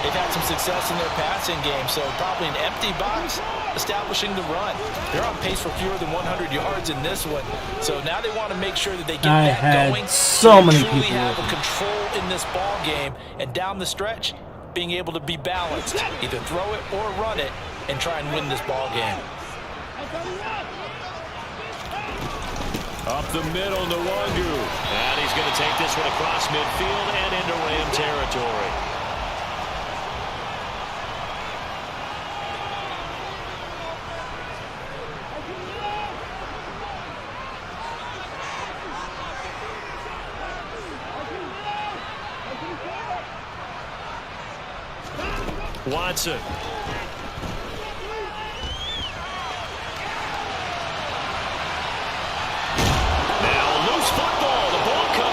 they've had some success in their passing game, so probably an empty box establishing the run. They're on pace for fewer than 100 yards in this one, so now they want to make sure that they get that going. So many truly people have a control in this ball game, and down the stretch, being able to be balanced, either throw it or run it, and try and win this ball game. Up the middle, Nwangu. And he's going to take this one across midfield and into Ram territory. Watson.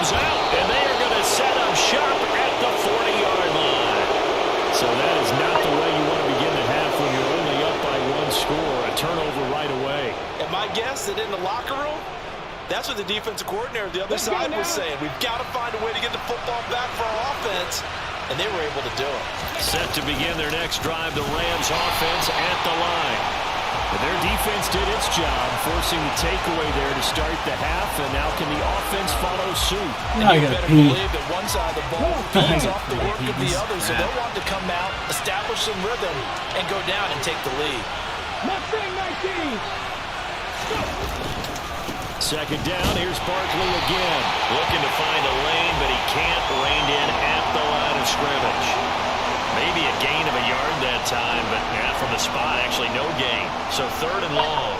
Out, and they are going to set up shop at the 40-yard line. So that is not the way you want to begin the half when you're only up by 1 score. A turnover right away. And my guess that in the locker room, that's what the defensive coordinator the other side was saying. We've got to find a way to get the football back for our offense, and they were able to do it. Set to begin their next drive, the Rams offense at the line. And their defense did its job, forcing the takeaway there to start the half, and now can the offense follow suit? And you better believe that one side of the ball feeds off the work of the other, so they'll want to come out, establish some rhythm, and go down and take the lead. Second down, here's Barkley again. Looking to find a lane, but he can't. Reined in at the line of scrimmage. Maybe a gain of a yard that time, but from the spot, actually no gain. So 3rd and long.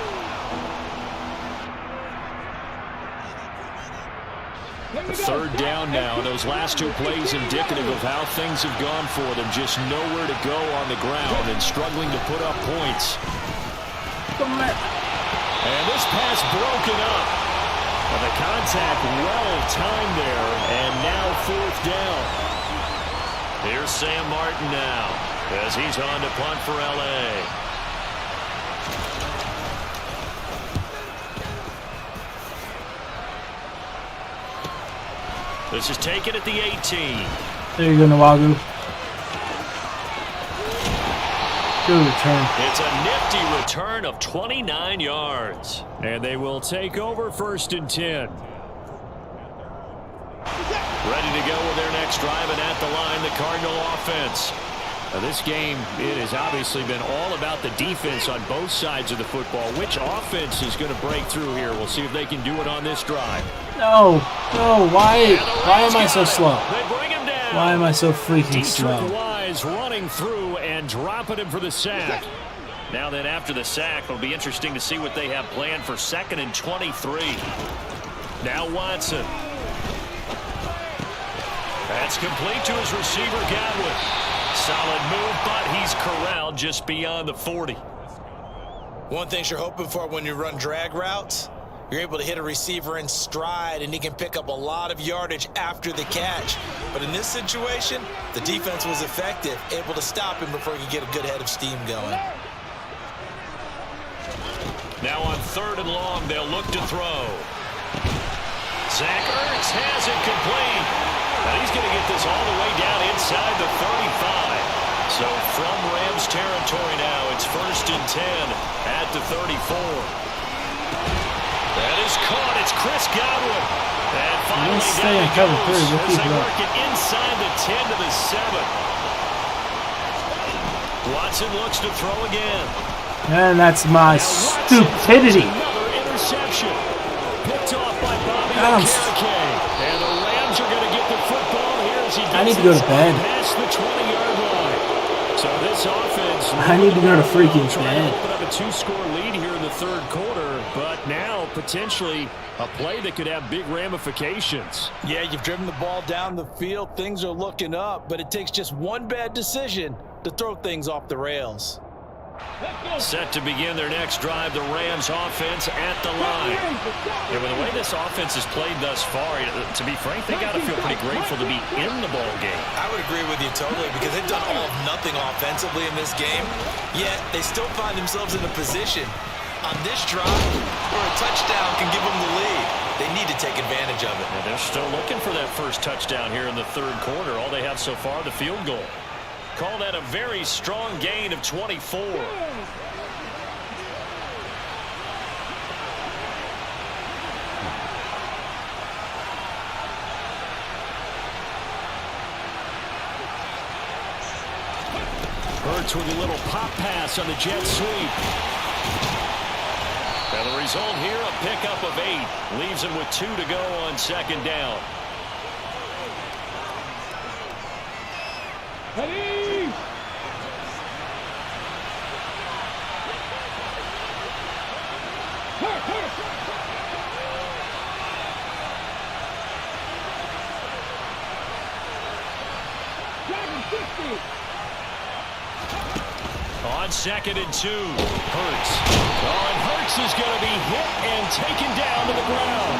Third down now. Those last 2 plays indicative of how things have gone for them. Just nowhere to go on the ground and struggling to put up points. And this pass broken up. Well, the contact well timed there, and now 4th down. Here's Sam Martin now as he's on to punt for L.A. This is taken at the 18. There you go, Nwagu. Good return. It's a nifty return of 29 yards. And they will take over 1st and 10. Ready to go with their next drive, and at the line, the Cardinal offense. Now this game, it has obviously been all about the defense on both sides of the football. Which offense is going to break through here? We'll see if they can do it on this drive. No, why am I so slow? They bring him down. Why am I so freaking slow? Dietrich Wise running through and dropping him for the sack. Now then, after the sack, it'll be interesting to see what they have planned for 2nd and 23. Now Watson. That's complete to his receiver, Godwin. Solid move, but he's corralled just beyond the 40. One thing you're hoping for when you run drag routes, you're able to hit a receiver in stride, and he can pick up a lot of yardage after the catch. But in this situation, the defense was effective, able to stop him before he could get a good head of steam going. Now on 3rd and long, they'll look to throw. Zach Ertz has it complete. Now he's going to get this all the way down inside the 35. So from Rams territory now, it's 1st and 10 at the 34. That is caught. It's Chris Godwin. And finally down he goes as they work it inside the 10 to the 7. Watson looks to throw again. And that's my stupidity. Another interception. Picked off by Bobby Okereke. And the Rams are going to get the football here as he gets I need to go to bed. past the 20-yard line. So this offense... I need to go to freaking trying bed. to open up a 2-score lead here in the 3rd quarter, but now potentially a play that could have big ramifications. Yeah, you've driven the ball down the field. Things are looking up, but it takes just one bad decision to throw things off the rails. Set to begin their next drive, the Rams offense at the line. Yeah, with the way this offense has played thus far, to be frank, they got to feel pretty grateful to be in the ball game. I would agree with you totally, because they've done all of nothing offensively in this game, yet they still find themselves in a position on this drive where a touchdown can give them the lead. They need to take advantage of it. And they're still looking for that first touchdown here in the 3rd quarter. All they have so far, the field goal. Call that a very strong gain of 24. Hurts with a little pop pass on the jet sweep. And the result here, a pickup of 8. Leaves him with 2 to go on 2nd down. Ready? On 2nd and 2, Hurts. Oh, and Hurts is going to be hit and taken down to the ground.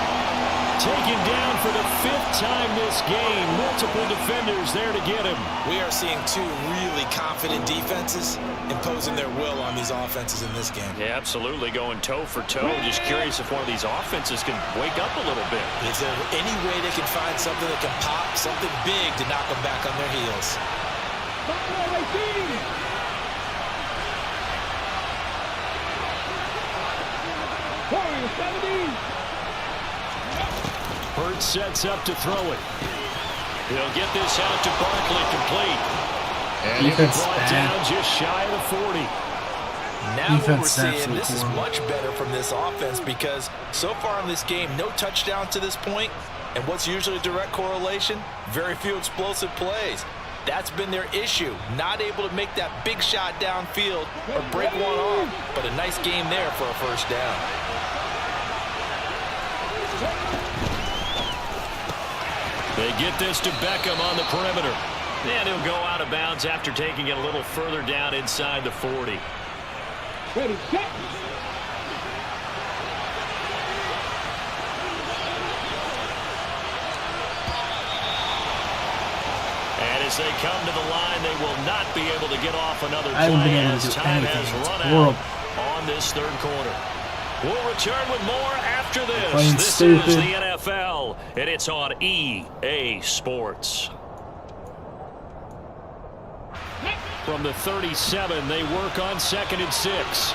Taken down for the 5th time this game. Multiple defenders there to get him. We are seeing 2 really confident defenses imposing their will on these offenses in this game. Yeah, absolutely, going toe for toe. Just curious if one of these offenses can wake up a little bit. Is there any way they can find something that can pop, something big to knock them back on their heels? Hurts sets up to throw it. He'll get this out to Barkley, complete. And Defense it's brought bad. down just shy of the 40. Now what we're Defense seeing, absolutely this is horrible. much better from this offense, because so far in this game, no touchdown to this point, and what's usually a direct correlation? Very few explosive plays. That's been their issue. Not able to make that big shot downfield or break one off. But a nice game there for a first down. They get this to Beckham on the perimeter. And he'll go out of bounds after taking it a little further down inside the 40. Ready, set. And as they come to the line, they will not be able to get off another I haven't been play able as to do time anything. has It's run horrible. out on this third quarter. We'll return with more after this. Playing This stupid. is the NFL, and it's on EA Sports. From the 37, they work on 2nd and 6.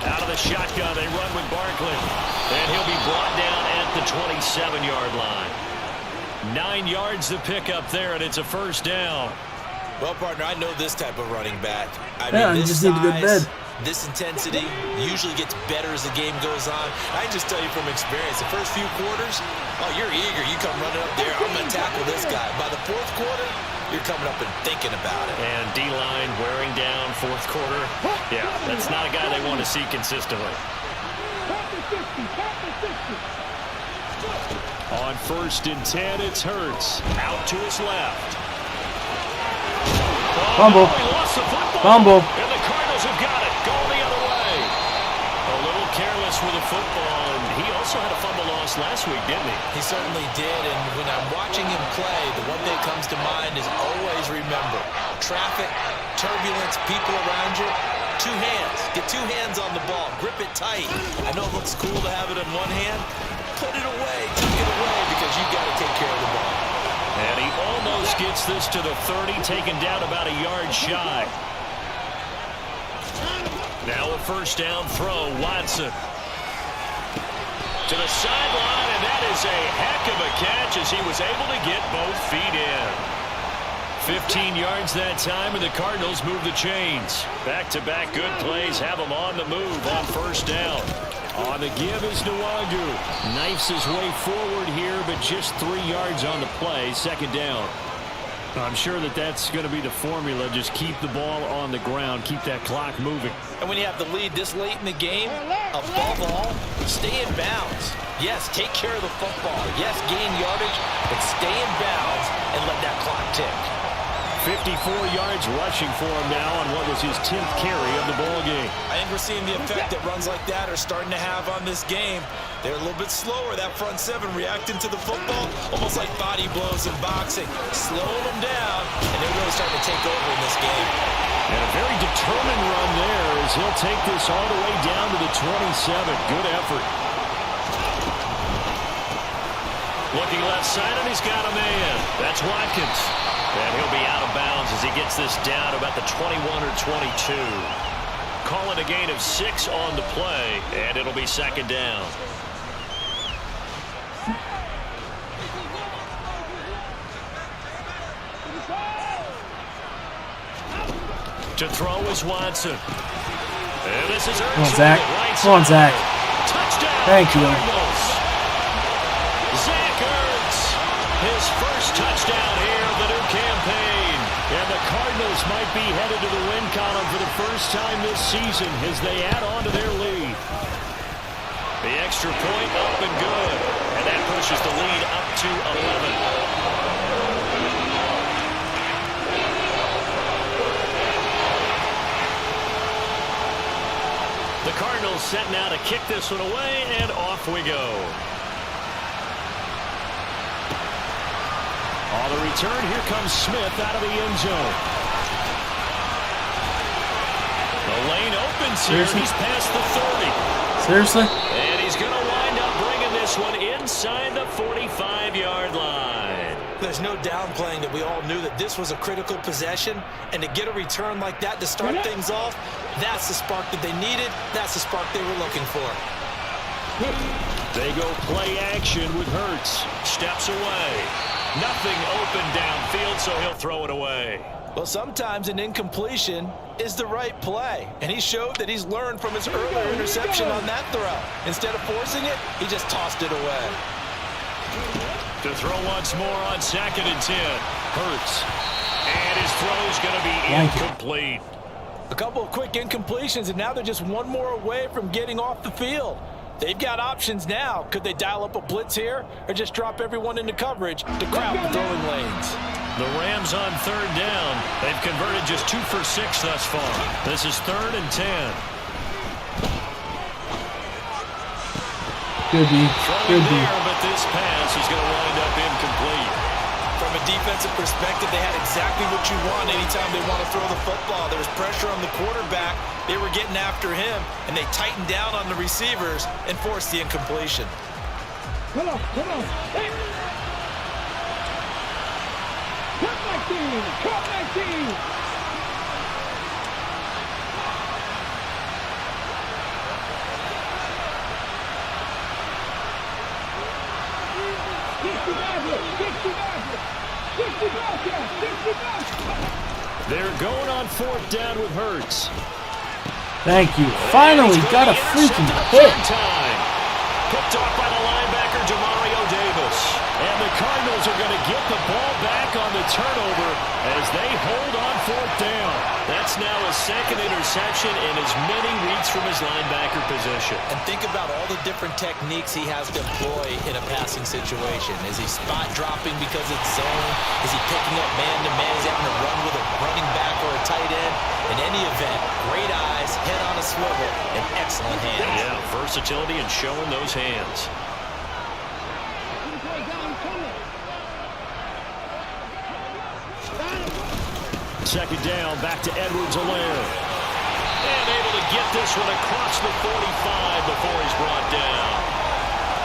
Out of the shotgun, they run with Barkley. And he'll be brought down at the 27-yard line. 9 yards to pick up there, and it's a first down. Well, partner, I know this type of running back. I Yeah, mean, you this just need to go to size, bed. this intensity usually gets better as the game goes on. I can just tell you from experience, the first few quarters, oh, you're eager. You come running up there, I'm going to tackle this guy. By the fourth quarter, you're coming up and thinking about it. And D-line wearing down fourth quarter. Yeah, that's not a guy they want to see consistently. On 1st and 10, it's Hurts. Out to his left. Fumble. He lost the football. Fumble. And the Cardinals have got it. Going the other way. A little careless with the football. And he also had a fumble loss last week, didn't he? He certainly did, and when I'm watching him play, the one thing that comes to mind is always remember, traffic, turbulence, people around you, 2 hands. Get 2 hands on the ball. Grip it tight. I know it looks cool to have it in one hand. Put it away. Tuck it away because you've got to take care of the ball. And he almost gets this to the 30, taken down about a yard shy. Now a first down throw, Watson. To the sideline, and that is a heck of a catch as he was able to get both feet in. 15 yards that time, and the Cardinals move the chains. Back-to-back good plays have them on the move on first down. On the give is Nwangu. Knifes his way forward here, but just 3 yards on the play, 2nd down. I'm sure that that's going to be the formula. Just keep the ball on the ground. Keep that clock moving. And when you have the lead this late in the game, above all, stay in bounds. Yes, take care of the football. Yes, gain yardage, but stay in bounds and let that clock tick. 54 yards rushing for him now on what was his 10th carry of the ball game. I think we're seeing the effect that runs like that are starting to have on this game. They're a little bit slower, that front 7 reacting to the football, almost like body blows in boxing, slowing them down, and they're really starting to take over in this game. And a very determined run there as he'll take this all the way down to the 27. Good effort. Looking left side, and he's got a man. That's Watkins. And he'll be out of bounds as he gets this down about the 21 or 22. Call it a gain of 6 on the play, and it'll be 2nd down. To throw is Watson. And this is Come on, Zach. Come on, Zach. Touchdown. Thank you. Cardinals. Zach Ertz, his first touchdown here of the new campaign. And the Cardinals might be headed to the win column for the first time this season as they add on to their lead. The extra point up and good. And that pushes the lead up to 11. The Cardinals set now to kick this one away, and off we go. On the return, here comes Smith out of the end zone. The lane opens here. Seriously? He's past the 30. Seriously? And he's going to wind up bringing this one inside the 45-yard line. There's no downplaying that we all knew that this was a critical possession, and to get a return like that to start things off, that's the spark that they needed. That's the spark they were looking for. They go play action with Hurts. Steps away. Nothing open downfield, so he'll throw it away. Well, sometimes an incompletion is the right play, and he showed that he's learned from his earlier interception on that throw. Instead of forcing it, he just tossed it away. To throw once more on 2nd and 10. Hurts. And his throw's going to be incomplete. A couple of quick incompletions, and now they're just one more away from getting off the field. They've got options now. Could they dial up a blitz here or just drop everyone into coverage to crowd the throwing lanes? The Rams on 3rd down. They've converted just 2 for 6 thus far. This is 3rd and 10. Good D. Good D. But this pass is going to wind up incomplete. From a defensive perspective, they had exactly what you want anytime they want to throw the football. There was pressure on the quarterback. They were getting after him, and they tightened down on the receivers and forced the incompletion. Come on. Hey. Cut 19. They're going on 4th down with Hurts. Thank you. Finally got a freaking hit. Picked off by the linebacker, Demario Davis. And the Cardinals are going to get the ball back on the turnover as they hold on 4th down. That's now a 2nd interception and as many reads from his linebacker position. And think about all the different techniques he has to employ in a passing situation. Is he spot dropping because it's zone? Is he picking up man-to-man? Is he having to run with a running back or a tight end? In any event, great eyes, head on a swivel, and excellent hands. Yeah, versatility and showing those hands. Second down, back to Edwards-Helaire. And able to get this one across the 45 before he's brought down.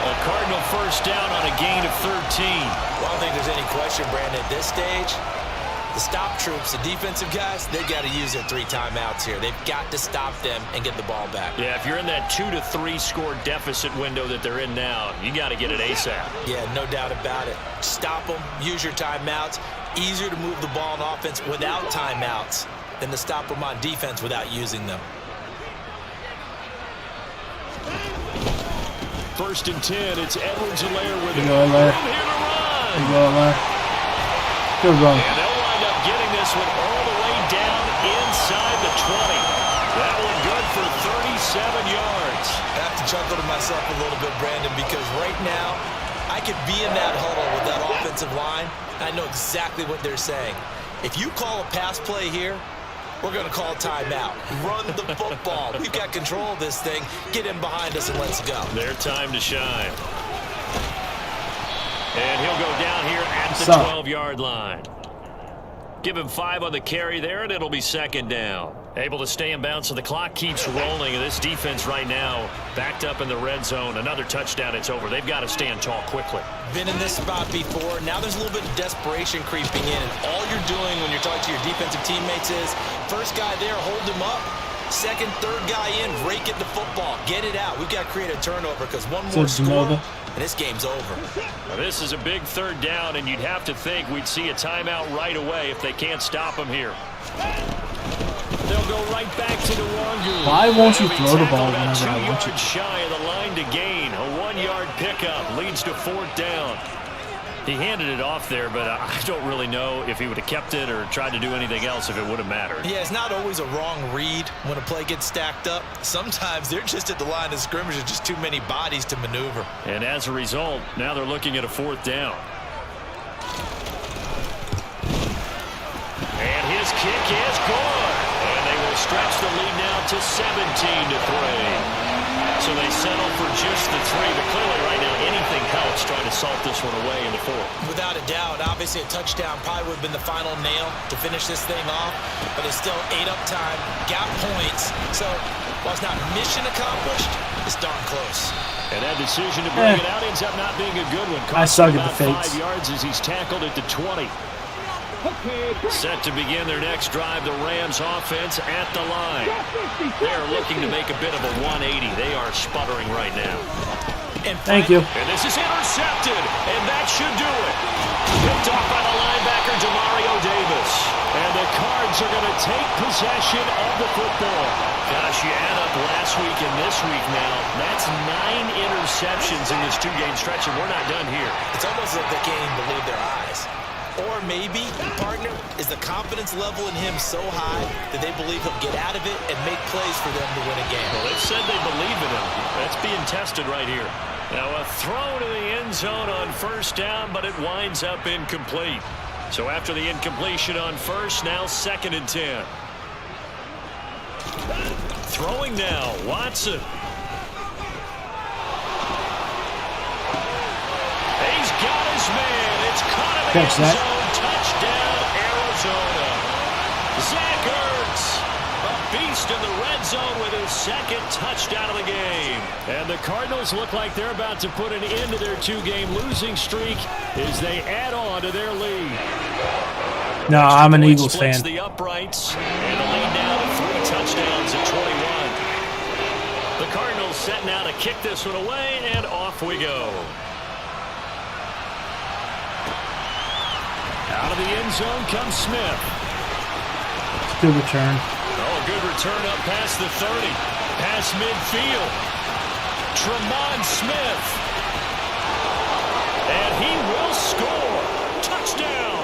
A Cardinal first down on a gain of 13. Well, I don't think there's any question, Brandon, at this stage, the stop troops, the defensive guys, they've got to use their 3 timeouts here. They've got to stop them and get the ball back. Yeah, if you're in that 2 to 3 score deficit window that they're in now, you got to get it ASAP. Yeah, no doubt about it. Stop them, use your timeouts. Easier to move the ball on offense without timeouts than to stop them on defense without using them. 1st and 10, it's Edwards-Helaire with Here it. you go, Helaire. Here to run. Here you go, Helaire. Good run. And they'll wind up getting this one all the way down inside the 20. That one good for 37 yards. I have to chuckle to myself a little bit, Brandon, because right now I could be in that huddle with that offensive line. I know exactly what they're saying. If you call a pass play here, we're going to call timeout. Run the football. We've got control of this thing. Get in behind us and let's go. Their time to shine. And he'll go down here at the 12-yard line. Give him 5 on the carry there, and it'll be 2nd down. Able to stay in bounds, so the clock keeps rolling. And this defense right now backed up in the red zone. Another touchdown, it's over. They've got to stand tall quickly. Been in this spot before. Now there's a little bit of desperation creeping in. And all you're doing when you're talking to your defensive teammates is, first guy there, hold him up. Second, third guy in, rake at the football. Get it out. We've got to create a turnover because one more score, and this game's over. Now, this is a big 3rd down, and you'd have to think we'd see a timeout right away if they can't stop him here. They'll go right back to the Wangu. Why won't you throw the ball whenever I want you? 2 yards shy of the line to gain. A 1-yard pickup leads to 4th down. He handed it off there, but I don't really know if he would have kept it or tried to do anything else if it would have mattered. Yeah, it's not always a wrong read when a play gets stacked up. Sometimes they're just at the line of scrimmage. There's just too many bodies to maneuver. And as a result, now they're looking at a 4th down. And his kick is good. And they will stretch the lead now to 17-3. So they settle for just the 3, but clearly right now anything helps trying to salt this one away in the 4th. Without a doubt, obviously a touchdown probably would have been the final nail to finish this thing off, but it's still 8 up time, got points, so while it's not mission accomplished, it's darn close. And that decision to bring it out ends up not being a good one. I suck at the fakes. 5 yards as he's tackled at the 20. Set to begin their next drive, the Rams offense at the line. They're looking to make a bit of a 180. They are sputtering right now. Thank you. And this is intercepted, and that should do it. Picked off by the linebacker, Demario Davis. And And the Cards are going to take possession of the football. Gosh, you add up last week and this week now. That's 9 interceptions in this 2-game stretch, and we're not done here. It's almost like they can't even believe their eyes. Or maybe, partner, is the confidence level in him so high that they believe he'll get out of it and make plays for them to win a game. Well, they've said they believe in him. That's being tested right here. Now a throw to the end zone on first down, but it winds up incomplete. So after the incompletion on first, now 2nd and 10. Throwing now, Watson. He's got his man. It's caught in the end zone. Touchdown, Arizona. Zach Ertz, a beast in the red zone with his 2nd touchdown of the game. And the Cardinals look like they're about to put an end to their 2-game losing streak as they add on to their lead. No, I'm an Eagles fan. The uprights, and the lead now to 3 touchdowns at 21. The Cardinals set now to kick this one away, and off we go. Out of the end zone comes Smith. Good return. Oh, good return up past the 30. Past midfield. Tremont Smith. And he will score. Touchdown.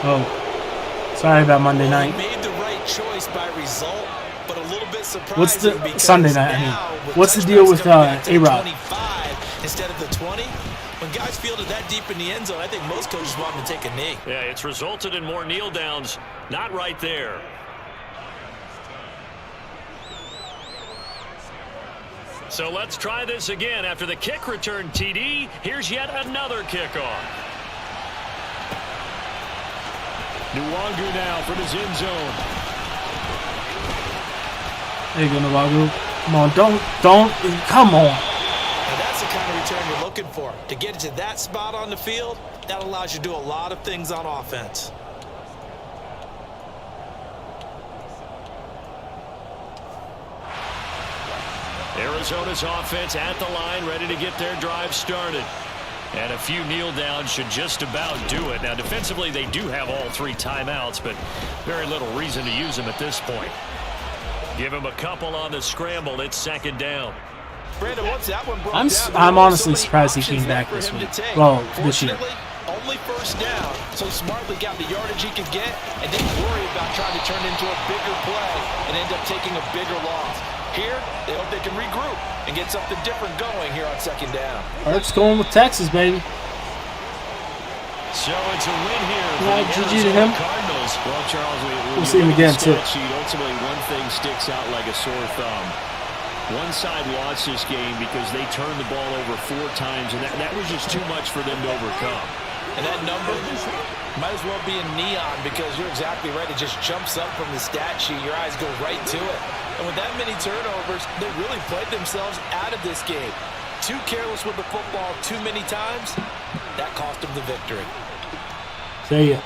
Oh, sorry about Monday night. He made the right choice by result, but a little bit surprising. What's the Sunday night? I mean, what's the deal with A-Rod? Instead of the 20, when guys fielded that deep in the end zone, I think most coaches want them to take a knee. Yeah, it's resulted in more kneel downs. Not right there. So let's try this again. After the kick return TD, here's yet another kickoff. Nwangu now from his end zone. There you go, Nwangu. Come on, come on. Now that's the kind of return you're looking for. To get to that spot on the field, that allows you to do a lot of things on offense. Arizona's offense at the line, ready to get their drive started. And a few kneel downs should just about do it. Now, defensively, they do have all 3 timeouts, but very little reason to use them at this point. Give him a couple on the scramble. It's 2nd down. Brandon, once that one broke down, I'm honestly surprised he came back this week. Well, this year. Only first down, so smartly got the yardage he could get and didn't worry about trying to turn into a bigger play and end up taking a bigger loss. Here, they hope they can regroup and get something different going here on 2nd down. Ertz going with Texas, baby. So it's a win here for Yeah, the GG to Arizona him. Cardinals. Well, Charles, We'll see him again, too. Ultimately, one thing sticks out like a sore thumb. One side lost this game because they turned the ball over 4 times, and that was just too much for them to overcome. And that number might as well be in neon because you're exactly right. It just jumps up from the stat sheet. Your eyes go right to it. And with that many turnovers, they really played themselves out of this game. Too careless with the football too many times. That cost them the victory. See ya.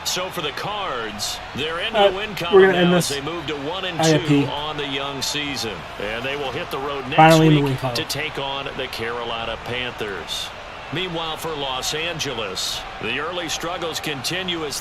So for the Cards, they're into the win we're column gonna end now this. as they move to 1-2 IFP. on the young season. And they will hit the road next Finally in the win week column. to take on the Carolina Panthers. Meanwhile, for Los Angeles, the early struggles continue as